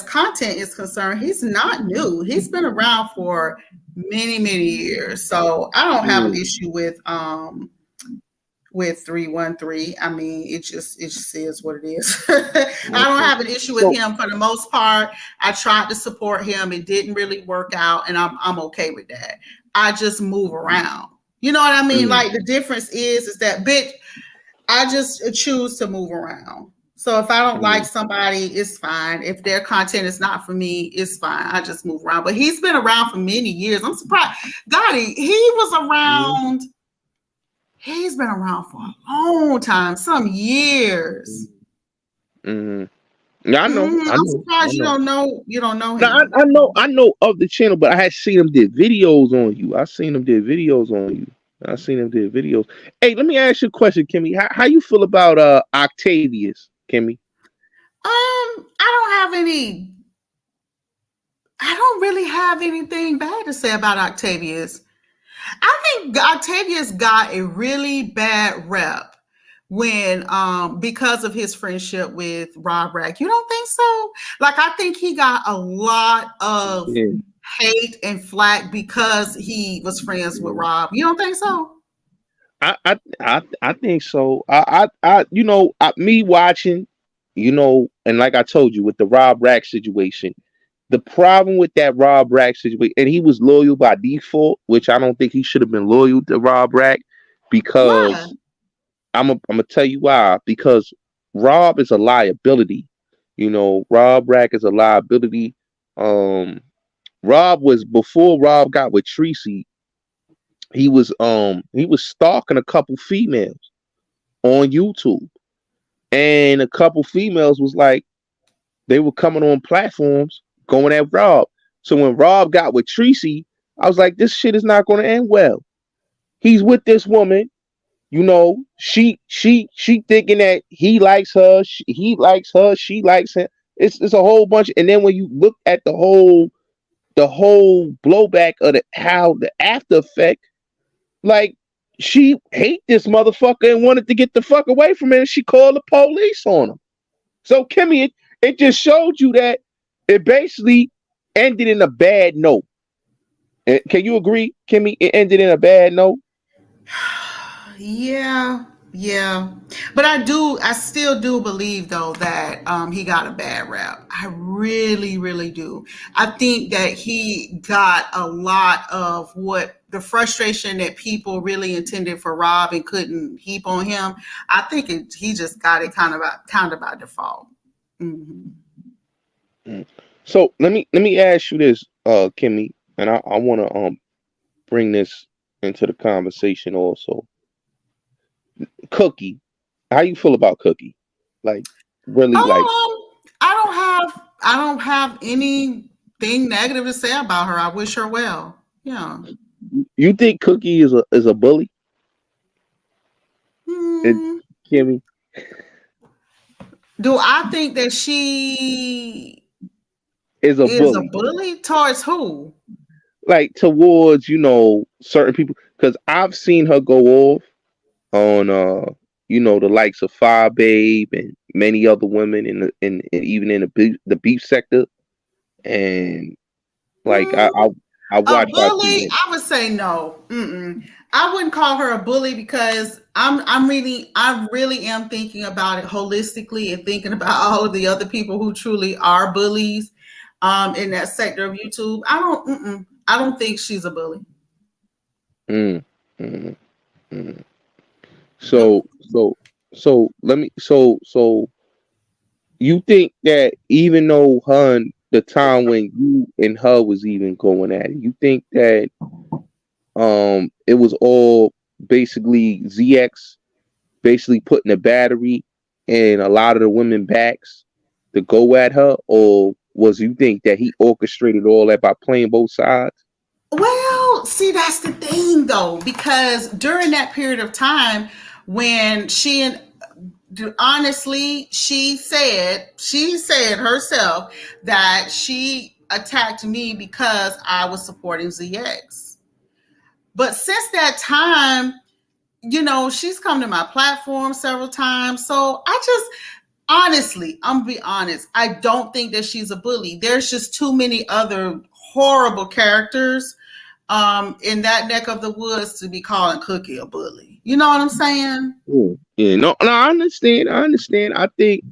content is concerned, he's not new. He's been around for many, many years. So I don't have an issue with 313. I mean, it just is what it is. I don't have an issue with him for the most part. I tried to support him. It didn't really work out, and I'm okay with that. I just move around. You know what I mean? Like the difference is that bitch, I just choose to move around. So if I don't like somebody, it's fine. If their content is not for me, it's fine. I just move around. But he's been around for many years. I'm surprised. Gotti, he was around. He's been around for a long time, some years. Yeah, I know. I'm surprised you don't know him. No, I know of the channel, but I had seen him did videos on you. Hey, let me ask you a question, Kimmie. How you feel about Octavius, Kimmie? I don't really have anything bad to say about Octavius. I think Octavius got a really bad rep when because of his friendship with Rob Rack. You don't think so? Like, I think he got a lot of hate and flack because he was friends with Rob. You don't think so? I think so. Me watching, and like I told you with the Rob Rack situation, the problem with that Rob Rack situation, and he was loyal by default, which I don't think he should have been loyal to Rob Rack, because I'm gonna tell you why. Because Rob is a liability. Rob Rack is a liability. Rob was, before Rob got with Tracy, he was stalking a couple females on YouTube, and a couple females was like, they were coming on platforms going at Rob. So when Rob got with Tracy, I was like, this shit is not going to end well. He's with this woman. you know, she thinking that he likes her, he likes her, she likes him. It's a whole bunch. And then when you look at the whole blowback of how the after effect, like she hate this motherfucker and wanted to get the fuck away from him, and she called the police on him. So Kimmie, it just showed you that it basically ended in a bad note. Can you agree, Kimmie? It ended in a bad note. Yeah, yeah. But I still do believe though that he got a bad rap. I really, really do. I think that he got a lot of what the frustration that people really intended for Rob and couldn't heap on him. I think he just got it kind of by default. Hmm. Mm. So let me ask you this, Kimmie, and I want to bring this into the conversation also. Cookie, how you feel about Cookie? Like, really, like, I don't have anything negative to say about her. I wish her well. Yeah. you think Cookie is a bully? It, Hmm. Kimmie Do I think that she is a is a bully, bully towards who? like towards certain people, because I've seen her go off on the likes of Fire Babe and many other women in even in the beef sector, and like Hmm. I A watched her through bully? that. I would say no. Mm-mm. I wouldn't call her a bully because I really am thinking about it holistically and thinking about all of the other people who truly are bullies in that sector of YouTube. I don't think she's a bully. Mm, mm, mm. Nope. So let me you think that even though the time when you and her was even going at it, you think that it was all basically ZX basically putting a battery in a lot of the women backs to go at her, or was you think that he orchestrated all that by playing both sides? Well, see, that's the thing though, because during that period of time when honestly, she said herself that she attacked me because I was supporting ZX. But since that time, she's come to my platform several times. So I just honestly, I'm gonna be honest, I don't think that she's a bully. There's just too many other horrible characters in that neck of the woods to be calling Cookie a bully. You know what I'm saying? Yeah, no, I understand. I understand. I think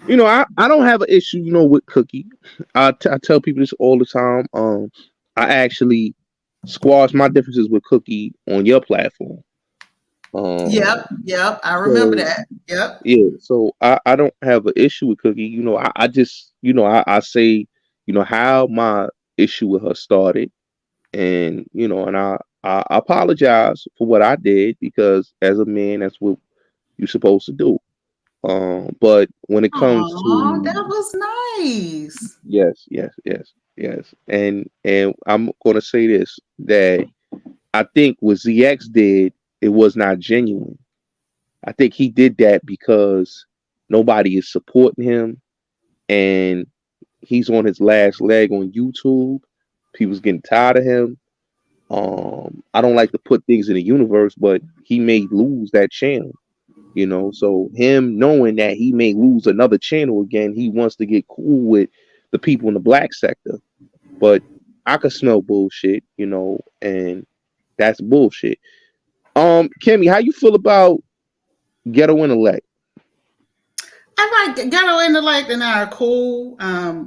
I don't have an issue, with Cookie. I tell people this all the time. I actually squash my differences with Cookie on your platform. Yep, Um, yep. I remember so that. Yep. yeah, so I don't have an issue with Cookie. I just I say how my issue with her started, and I apologize for what I did, because as a man, that's what you're supposed to do. But when it comes Aw, to that was nice. yes, yes, yes, yes, and I'm gonna say this, that I think what ZX did, it was not genuine. I think he did that because nobody is supporting him, and he's on his last leg on YouTube. People's getting tired of him. I don't like to put things in the universe, but he may lose that channel. So him knowing that he may lose another channel again, he wants to get cool with the people in the black sector. But I could smell bullshit, and that's bullshit. Kimmie, how you feel about Ghetto Intellect? I like Ghetto Intellect and I are cool.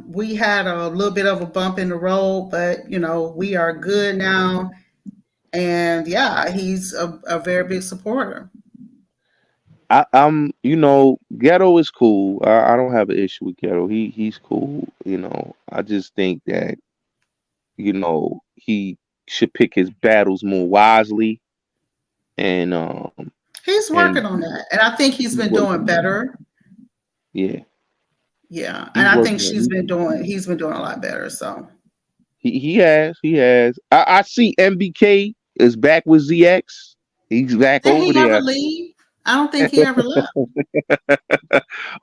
We had a little bit of a bump in the road, but we are good now. And yeah, he's a very big supporter. I'm Ghetto is cool. I don't have an issue with Ghetto. He's cool. I just think that he should pick his battles more wisely, and He's and working on that, and I think he's he's been working doing on it. better. Yeah, Yeah, and he's I think working on it. he's been doing a lot better. So He has. I see MBK is back with ZX. He's back Did over he ever there. leave? I don't think he ever left.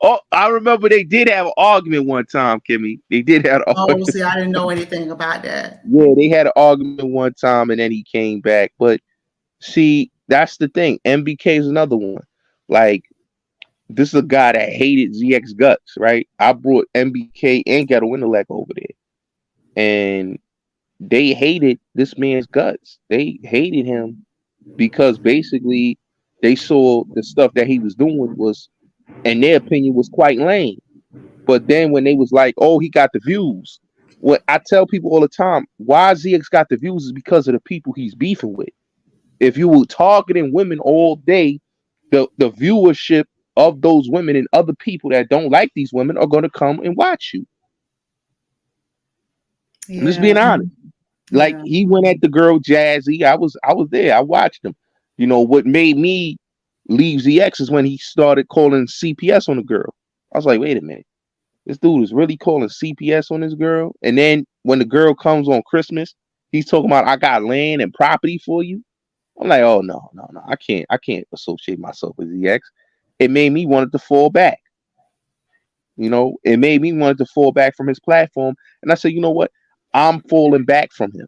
Oh, I remember they did have an argument one time, Kimmie. They did have an Oh, argument. see, I didn't know anything about that. Yeah, they had an argument one time and then he came back. But see, that's the thing. MBK is another one. Like, this is a guy that hated ZX guts, right? I brought MBK and Ghetto Intellect over there. And they hated this man's guts. They hated him because basically they saw the stuff that he was doing was, in their opinion, was quite lame. But then when they was like, oh, he got the views. What I tell people all the time, why ZX got the views is because of the people he's beefing with. If you were targeting women all day, the viewership of those women and other people that don't like these women are going to come and watch you. I'm just being honest. Like, he went at the girl Jazzy. I was there. I watched him. You know, what made me leave ZX is when he started calling CPS on the girl. I was like, wait a minute. This dude is really calling CPS on this girl. And then when the girl comes on Christmas, he's talking about, I got land and property for you. I'm like, oh no. I can't associate myself with ZX. It made me want to fall back. You know, it made me want to fall back from his platform. And I said, you know what? I'm falling back from him.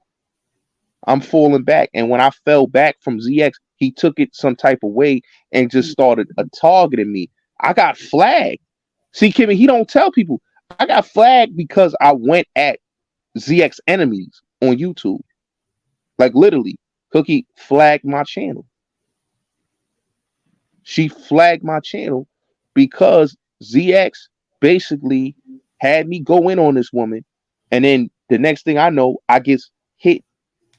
I'm falling back. And when I fell back from ZX, he took it some type of way and just started targeting me. I got flagged. See, Kimmie, he don't tell people. I got flagged because I went at ZX enemies on YouTube. Like, literally, Cookie flagged my channel. She flagged my channel because ZX basically had me go in on this woman. And then the next thing I know, I get hit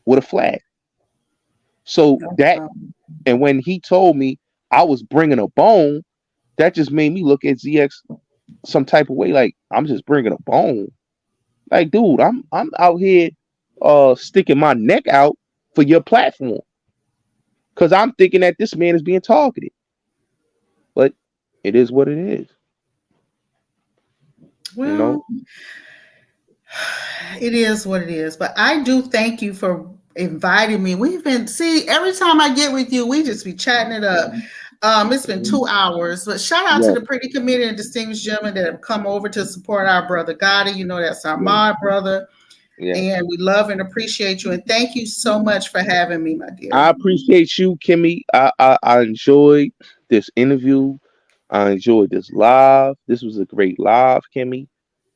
with a flag. So that, and when he told me I was bringing a bone, that just made me look at ZX some type of way. Like, I'm just bringing a bone. Like, dude, I'm out here sticking my neck out for your platform because I'm thinking that this man is being targeted. But it is what it is. Well, you know, it is what it is. But I do thank you for inviting me. We've been, every time I get with you, we just be chatting it up. It's been 2 hours, but shout out to the pretty committee and distinguished gentlemen that have come over to support our brother Gotti. You know, that's our mod brother. And we love and appreciate you. And thank you so much for having me, my dear. I appreciate you, Kimmie. I enjoyed this interview. I enjoyed this live. This was a great live, Kimmie.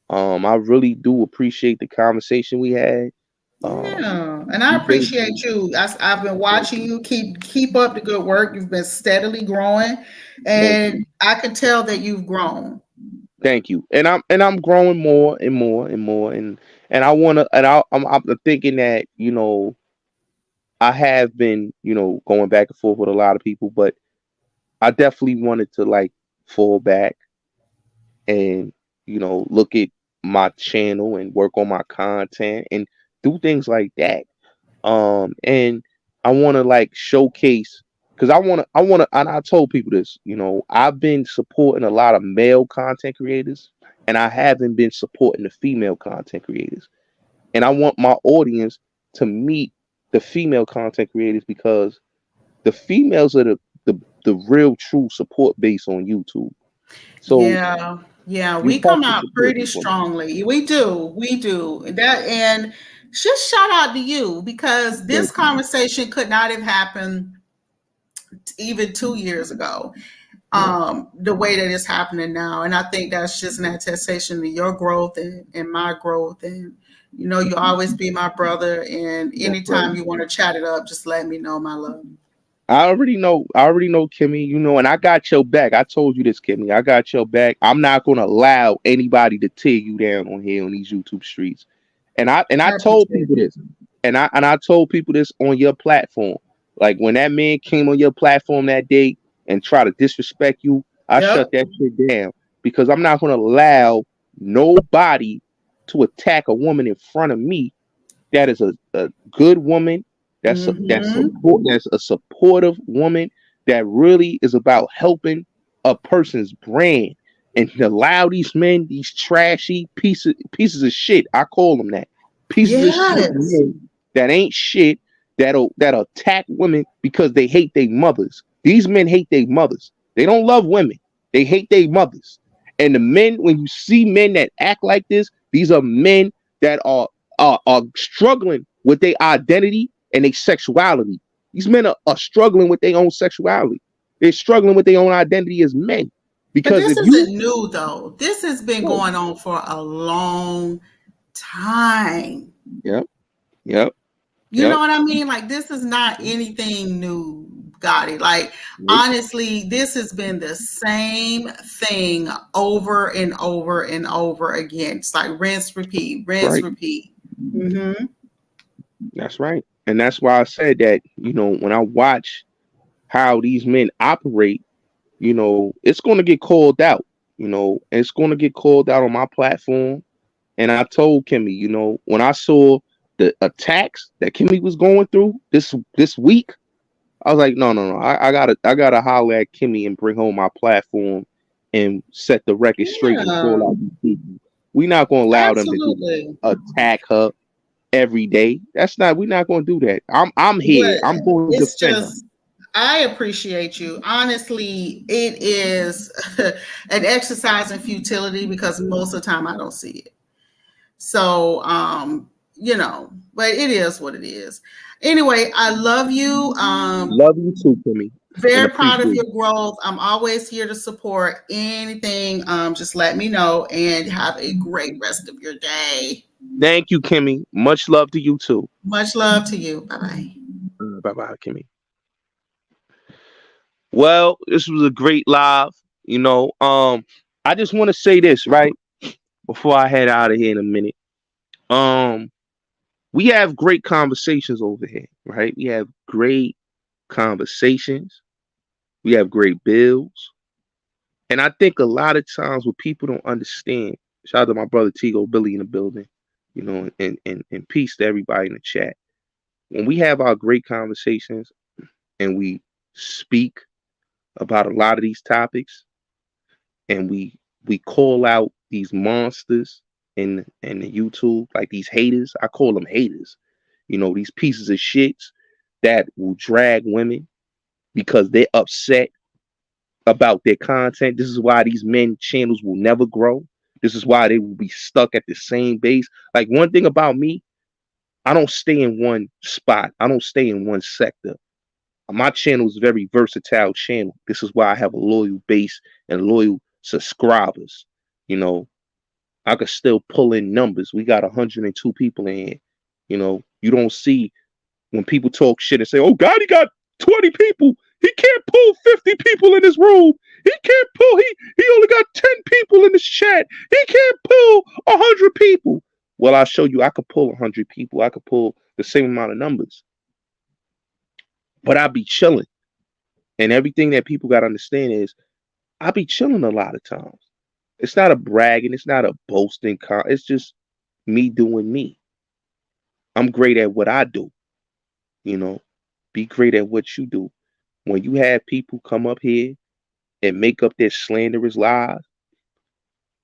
I really do appreciate the conversation we had. And I appreciate you. I've been watching you. Keep up the good work. You've been steadily growing, and I can tell that you've grown. Thank you. And I'm growing more and more and more. And I want to. And I'm thinking that, you know, I have been, you know, going back and forth with a lot of people, but I definitely wanted to like fall back and, you know, look at my channel and work on my content and do things like that. And I want to like showcase, because I want to, and I told people this, you know, I've been supporting a lot of male content creators and I haven't been supporting the female content creators. And I want my audience to meet the female content creators because the females are the real true support base on YouTube. So yeah, we come out pretty strongly. We do that, and just shout out to you because this conversation could not have happened even 2 years ago. The way that it's happening now, and I think that's just an attestation to your growth and my growth. And you know, you always be my brother. And anytime you want to chat it up, just let me know, my love. I already know, Kimmie, you know, and I got your back. I told you this, Kimmie. I got your back. I'm not going to allow anybody to tear you down on here on these YouTube streets. And I told people this. And I told people this on your platform. Like when that man came on your platform that day and tried to disrespect you, I shut that shit down because I'm not going to allow nobody to attack a woman in front of me that is a good woman. That's a supportive woman that really is about helping a person's brand. And to allow these men, these trashy pieces of shit, I call them that, pieces of shit that ain't shit, that'll attack women because they hate their mothers. These men hate their mothers. They don't love women. They hate their mothers. And the men, when you see men that act like this, these are men that are struggling with their identity and their sexuality. These men are struggling with their own sexuality. They're struggling with their own identity as men. But Because this if isn't new, though. This has been going on for a long time. Yep. You know what I mean? Like, this is not anything new, Gotti. Like, honestly, this has been the same thing over and over and over again. It's like rinse, repeat, repeat. Mm-hmm. That's right. And that's why I said that, when I watch how these men operate, it's going to get called out, it's going to get called out on my platform. And I told Kimmie, when I saw the attacks that Kimmie was going through this week, I was like, no. I gotta holler at Kimmie and bring home my platform and set the record straight and call out these people. We're not gonna allow them to attack her every day. We're not gonna do that. I'm here. But I'm going to defend her. I appreciate you. Honestly, it is an exercise in futility because most of the time I don't see it. So, but it is what it is. Anyway, I love you. Love you too, Kimmie. Very proud of your growth. I'm always here to support anything. Just let me know and have a great rest of your day. Thank you, Kimmie. Much love to you too. Much love to you. Bye-bye. Bye-bye, Kimmie. Well, this was a great live. I just want to say this, right? Before I head out of here in a minute. We have great conversations over here, right? We have great conversations. We have great bills. And I think a lot of times what people don't understand, shout out to my brother Tigo Billy in the building, and peace to everybody in the chat. When we have our great conversations and we speak about a lot of these topics and we call out these monsters in the YouTube, like these haters. I call them haters. These pieces of shits that will drag women because they're upset about their content. This is why these men channels will never grow. This is why they will be stuck at the same base. Like, one thing about me, I don't stay in one spot. I don't stay in one sector. My channel is a very versatile channel. This is why I have a loyal base and loyal subscribers. I could still pull in numbers. We got 102 people in here. You don't see when people talk shit and say, oh, God, he got 20 people. He can't pull 50 people in his room. He can't pull, he only got 10 people in this chat. He can't pull 100 people. Well, I'll show you, I could pull 100 people. I could pull the same amount of numbers. But I be chilling. And everything that people got to understand is I be chilling a lot of times. It's not a bragging. It's not a boasting. It's just me doing me. I'm great at what I do. Be great at what you do. When you have people come up here and make up their slanderous lies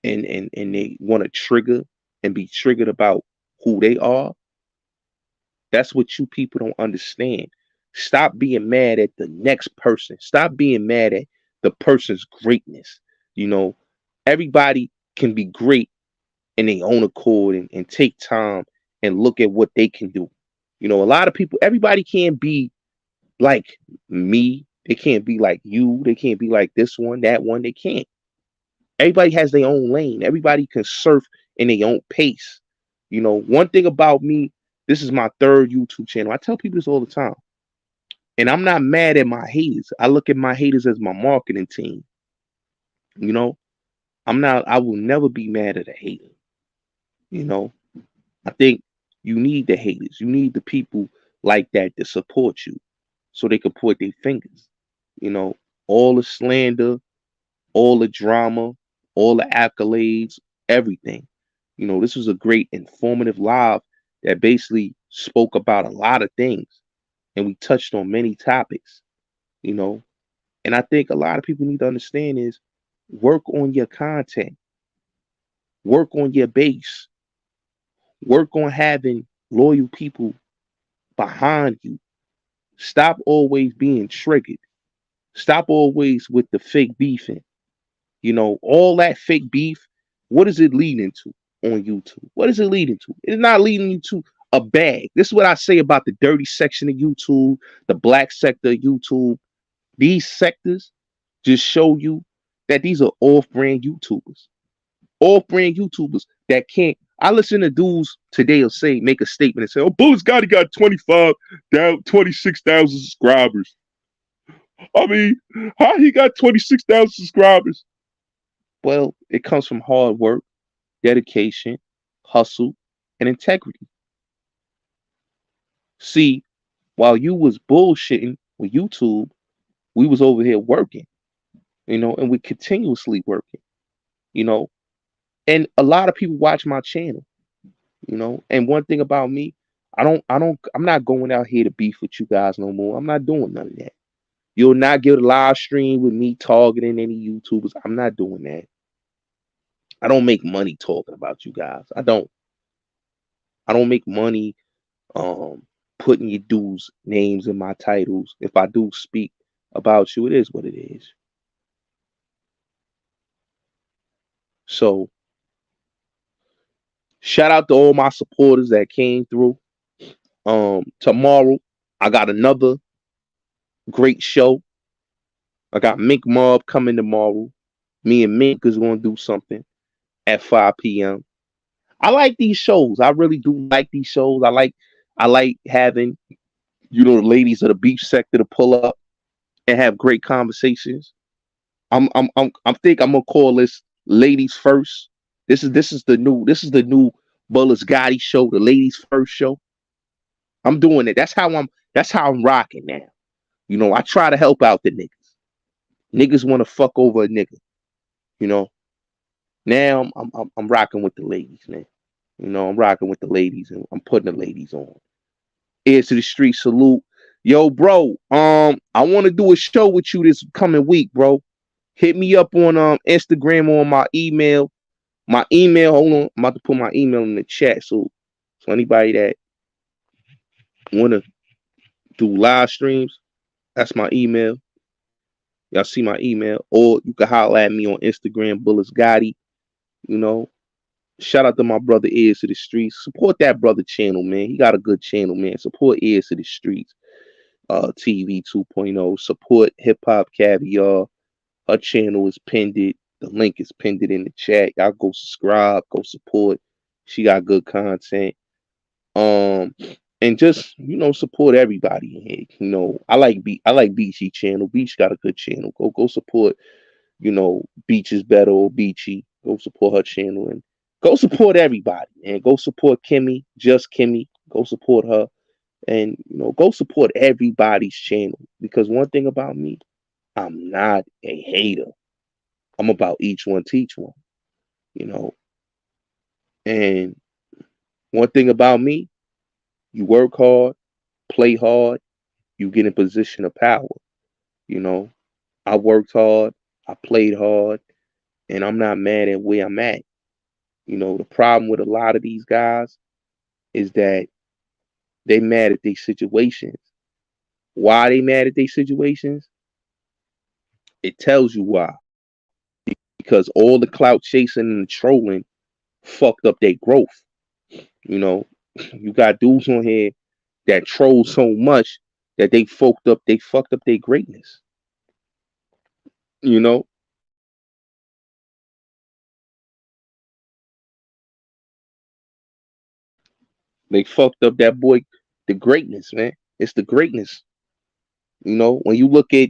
and they want to trigger and be triggered about who they are, that's what you people don't understand. Stop being mad at the next person. Stop being mad at the person's greatness. Everybody can be great in their own accord and take time and look at what they can do. A lot of people, everybody can't be like me. They can't be like you. They can't be like this one, that one. They can't. Everybody has their own lane. Everybody can surf in their own pace. One thing about me, this is my third YouTube channel. I tell people this all the time. And I'm not mad at my haters. I look at my haters as my marketing team. I will never be mad at a hater. I think you need the haters. You need the people like that to support you so they can point their fingers. All the slander, all the drama, all the accolades, everything. This was a great informative live that basically spoke about a lot of things. And we touched on many topics, and I think a lot of people need to understand is work on your content, work on your base, work on having loyal people behind you. Stop always being triggered. Stop always with the fake beefing. You know, all that fake beef, what is it leading to on YouTube? What is it leading to? It's not leading you to a bag. This is what I say about the dirty section of YouTube, the black sector of YouTube. These sectors just show you that these are off-brand YouTubers. Off-brand YouTubers that can't. I listen to dudes today will say, make a statement and say, oh, Bulletz Gotti got 26,000 subscribers. I mean, how he got 26,000 subscribers? Well, it comes from hard work, dedication, hustle, and integrity. See, while you was bullshitting with YouTube, we was over here working, you know, and we continuously working, you know. And a lot of people watch my channel, you know. And one thing about me, I'm not going out here to beef with you guys no more. I'm not doing none of that. You'll not get a live stream with me targeting any YouTubers. I'm not doing that. I don't make money talking about you guys. I don't make money putting your dudes' names in my titles. If I do speak about you, it is what it is. So shout out to all my supporters that came through. Tomorrow I got another great show. I got Mink Mob coming tomorrow. Me and Mink is gonna do something at 5 p.m. I like these shows. I really do like these shows. I like having, you know, the ladies of the beef sector to pull up and have great conversations. I think I'm gonna call this Ladies First. This is the new Bulletz Gotti show, the Ladies First show. I'm doing it. That's how I'm rocking now. You know, I try to help out the niggas. Niggas want to fuck over a nigga. You know. Now I'm rocking with the ladies, man. You know, I'm rocking with the ladies and I'm putting the ladies on. Ears to the street salute. Yo, bro, I want to do a show with you this coming week, bro. Hit me up on Instagram or on my email. My email, hold on, I'm about to put my email in the chat. So anybody that wanna do live streams, that's my email. Y'all see my email. Or you can holler at me on Instagram, Bulletz Gotti. You know. Shout out to my brother Ears to the Streets. Support that brother channel, man. He got a good channel, man. Support Ears to the Streets. TV 2.0. Support Hip Hop Caviar. Her channel is pinned. The link is pinned in the chat. Y'all go subscribe, go support. She got good content. And just, you know, support everybody in here. You know, I like Beachy channel. Beach got a good channel. Go support, you know, Beach is better or Beachy. Go support her channel and go support everybody, and go support Kimmie, just Kimmie. Go support her, and you know, go support everybody's channel. Because one thing about me, I'm not a hater. I'm about each one teach one, you know. And one thing about me, you work hard, play hard, you get in position of power. You know, I worked hard, I played hard, and I'm not mad at where I'm at. You know, the problem with a lot of these guys is that they mad at their situations. Why they mad at their situations? It tells you why. Because all the clout chasing and the trolling fucked up their growth. You know, you got dudes on here that troll so much that they fucked up their greatness. You know? They fucked up that boy, the greatness, man. It's the greatness. You know, when you look at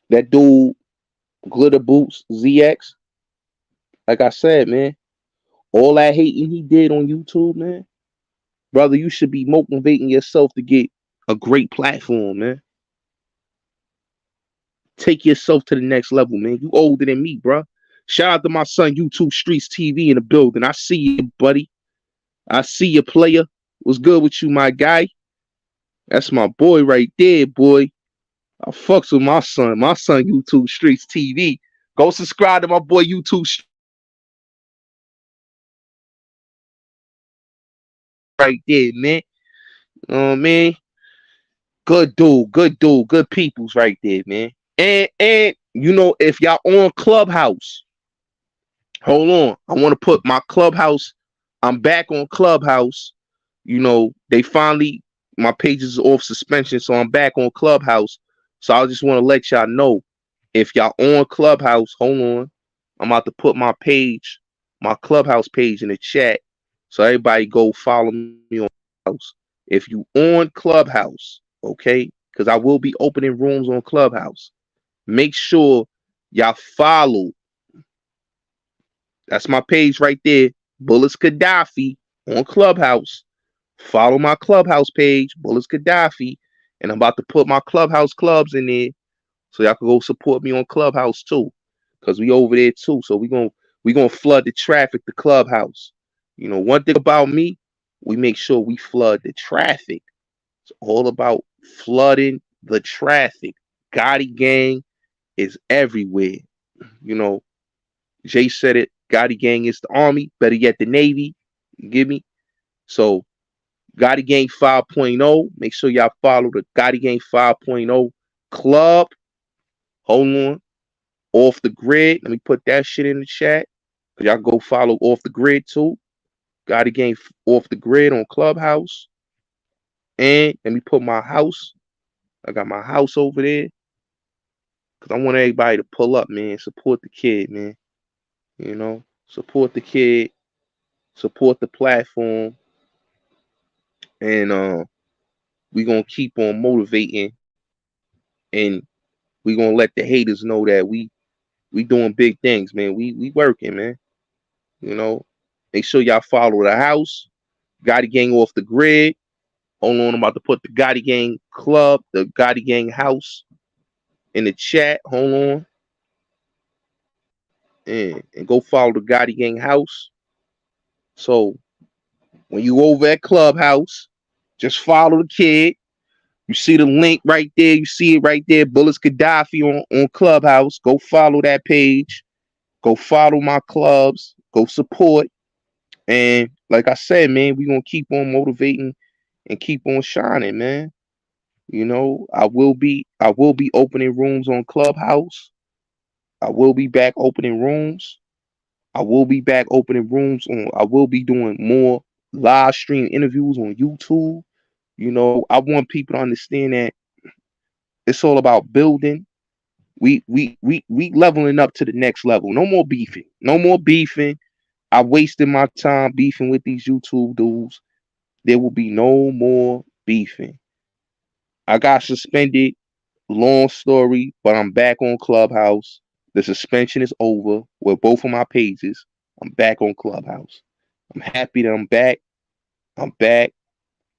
that dude, Glitter Boots ZX, like I said, man, all that hating he did on YouTube, man, brother, you should be motivating yourself to get a great platform, man. Take yourself to the next level, man. You older than me, bro. Shout out to my son, YouTube Streets TV in the building. I see you, buddy. I see you, player. What's good with you, my guy? That's my boy right there, boy. I fucks with my son. My son, YouTube Streets TV. Go subscribe to my boy, YouTube right there, man. You know what I mean? Good dude, good peoples right there, man. And you know, if y'all on Clubhouse, hold on. I want to put my Clubhouse. I'm back on Clubhouse. You know, they finally my page is off suspension, so I'm back on Clubhouse. So I just want to let y'all know if y'all on Clubhouse, hold on. I'm about to put my page, my Clubhouse page in the chat. So everybody go follow me on Clubhouse. If you on Clubhouse, okay, because I will be opening rooms on Clubhouse. Make sure y'all follow. That's my page right there. Bulletz Gotti on Clubhouse. Follow my Clubhouse page, Bulletz Gotti. And I'm about to put my Clubhouse clubs in there. So y'all can go support me on Clubhouse too. Cause we over there too. So we gonna flood the traffic to Clubhouse. You know, one thing about me, we make sure we flood the traffic. It's all about flooding the traffic. Gotti gang is everywhere. You know, Jay said it. Gotti gang is the army, better yet the Navy. You get me? So Gotti Gang 5.0. Make sure y'all follow the Gotti Gang 5.0 club. Hold on. Off the Grid. Let me put that shit in the chat. Y'all go follow Off the Grid too. Gotti Gang Off the Grid on Clubhouse. And let me put my house. I got my house over there. Because I want everybody to pull up, man. Support the kid, man. You know, support the kid. Support the platform. And we going to keep on motivating. And we going to let the haters know that we doing big things, man. We working, man. You know, make sure y'all follow the house. Gotti Gang Off the Grid. Hold on, I'm about to put the Gotti Gang Club, the Gotti Gang House in the chat. Hold on. And go follow the Gotti Gang House. So when you over at Clubhouse, just follow the kid. You see the link right there. You see it right there. Bulletz Gotti on Clubhouse. Go follow that page. Go follow my clubs. Go support. And like I said, man, we're going to keep on motivating and keep on shining, man. You know, I will be opening rooms on Clubhouse. I will be back opening rooms. I will be doing more live stream interviews on YouTube. You know, I want people to understand that it's all about building. We leveling up to the next level. No more beefing. No more beefing. I wasted my time beefing with these YouTube dudes. There will be no more beefing. I got suspended. Long story, but I'm back on Clubhouse. The suspension is over with both of my pages. I'm back on Clubhouse. I'm happy that I'm back. I'm back.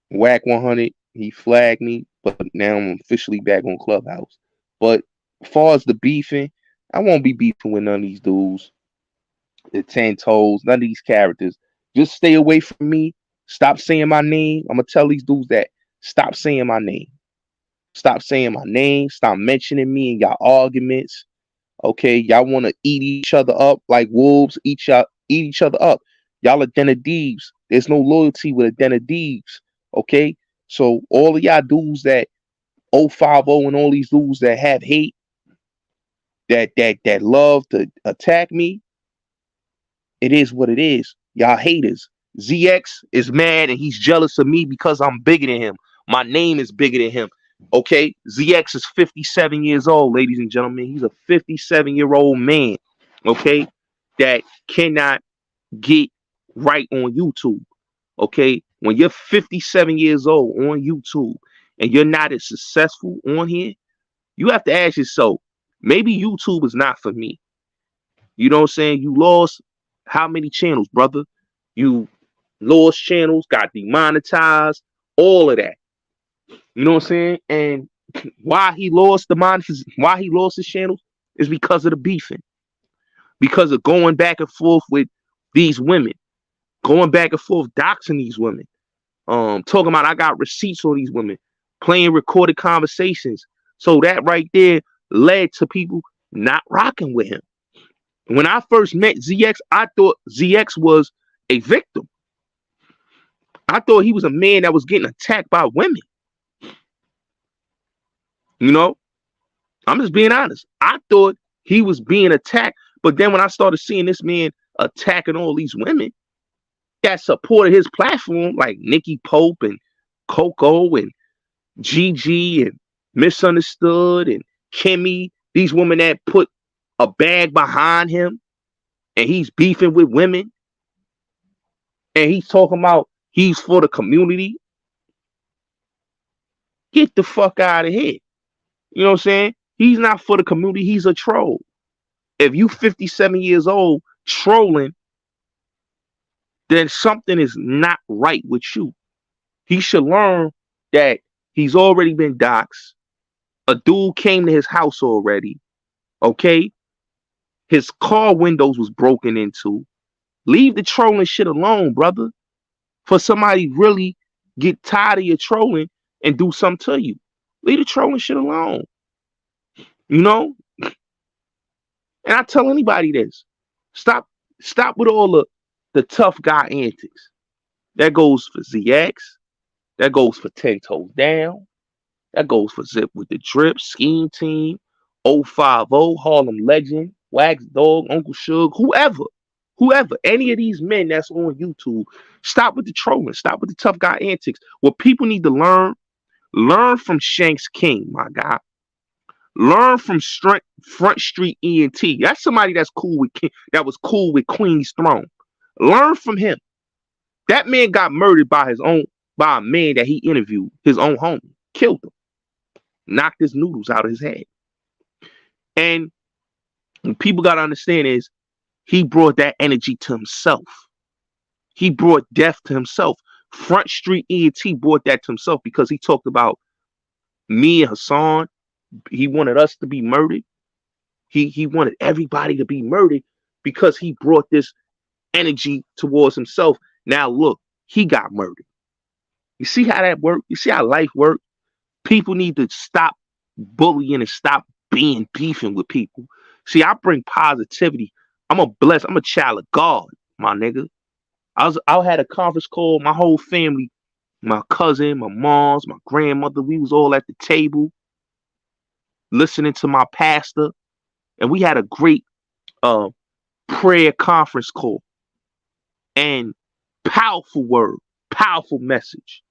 Whack 100. He flagged me, but now I'm officially back on Clubhouse. But as far as the beefing, I won't be beefing with none of these dudes. The 10 toes, none of these characters. Just stay away from me. Stop saying my name. I'm going to tell these dudes that stop saying my name. Stop saying my name. Stop mentioning me in y'all arguments. Okay, y'all want to eat each other up like wolves. Eat each other up. Y'all are den of thieves. There's no loyalty with a den of thieves. Okay, so all of y'all dudes that 050 and all these dudes that have hate, that love to attack me, it is what it is. Y'all haters. ZX is mad and he's jealous of me because I'm bigger than him. My name is bigger than him. Okay, ZX is 57 years old, ladies and gentlemen. He's a 57-year-old man, okay, that cannot get right on YouTube. Okay, when you're 57 years old on YouTube and you're not as successful on here, you have to ask yourself, maybe YouTube is not for me. You know what I'm saying? You lost how many channels, brother? You lost channels, got demonetized, all of that. You know what I'm saying? And why he lost his channels is because of the beefing. Because of going back and forth with these women. Going back and forth doxing these women. Talking about I got receipts on these women. Playing recorded conversations. So that right there led to people not rocking with him. When I first met ZX, I thought ZX was a victim. I thought he was a man that was getting attacked by women. You know, I'm just being honest. I thought he was being attacked. But then when I started seeing this man attacking all these women that supported his platform, like Nikki Pope and Coco and Gigi and Misunderstood and Kimmie, these women that put a bag behind him, and he's beefing with women, and he's talking about he's for the community. Get the fuck out of here. You know what I'm saying? He's not for the community. He's a troll. If you 57 years old trolling, then something is not right with you. He should learn that he's already been doxxed. A dude came to his house already. Okay? His car windows was broken into. Leave the trolling shit alone, brother. For somebody really get tired of your trolling and do something to you. Leave the trolling shit alone. You know? And I tell anybody this. Stop with all the tough guy antics. That goes for ZX. That goes for 10 Toes Down. That goes for Zip with the Drip, Scheme Team, 050, Harlem Legend, Wax Dog, Uncle Suge, whoever, any of these men that's on YouTube, stop with the trolling, stop with the tough guy antics. What people need to learn from Shanks King, my guy. Learn from Front Street ENT. That's somebody that's cool with King, that was cool with Queen's Throne. Learn from him. That man got murdered by a man that he interviewed, his own homie, killed him, knocked his noodles out of his head. And what people got to understand is he brought that energy to himself. He brought death to himself. Front Street ENT brought that to himself because he talked about me and Hassan. He wanted us to be murdered. He wanted everybody to be murdered because he brought this energy towards himself. Now look, he got murdered. You see how that works? You see how life works? People need to stop bullying and stop beefing with people. See, I bring positivity. I'm a child of God, my nigga. I had a conference call, my whole family, my cousin, my moms, my grandmother, we was all at the table listening to my pastor, and we had a great prayer conference call. And powerful word, powerful message.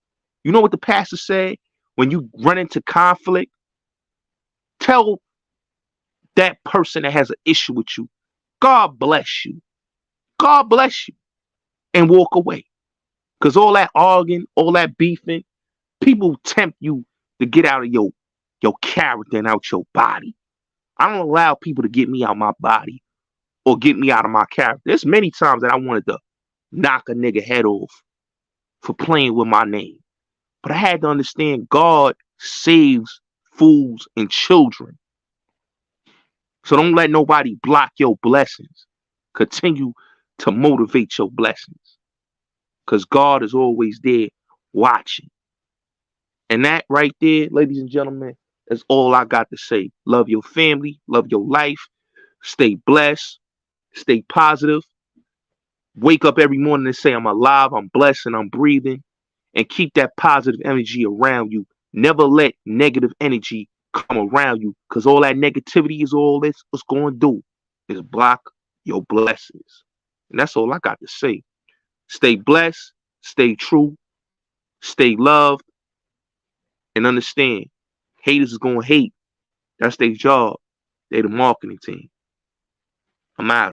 You know what the pastor said? When you run into conflict, tell that person that has an issue with you, God bless you. God bless you. And walk away. Because all that arguing, all that beefing, people tempt you to get out of your character and out your body. I don't allow people to get me out my body or get me out of my character. There's many times that I wanted to knock a nigga head off for playing with my name. But I had to understand God saves fools and children. So don't let nobody block your blessings. Continue to motivate your blessings. Because God is always there watching. And that right there, ladies and gentlemen, is all I got to say. Love your family. Love your life. Stay blessed. Stay positive. Wake up every morning and say, I'm alive, I'm blessed, and I'm breathing. And keep that positive energy around you. Never let negative energy come around you, because all that negativity is all it's going to do is block your blessings. And that's all I got to say. Stay blessed, stay true, stay loved, and understand haters is going to hate. That's their job. They the marketing team. I'm out.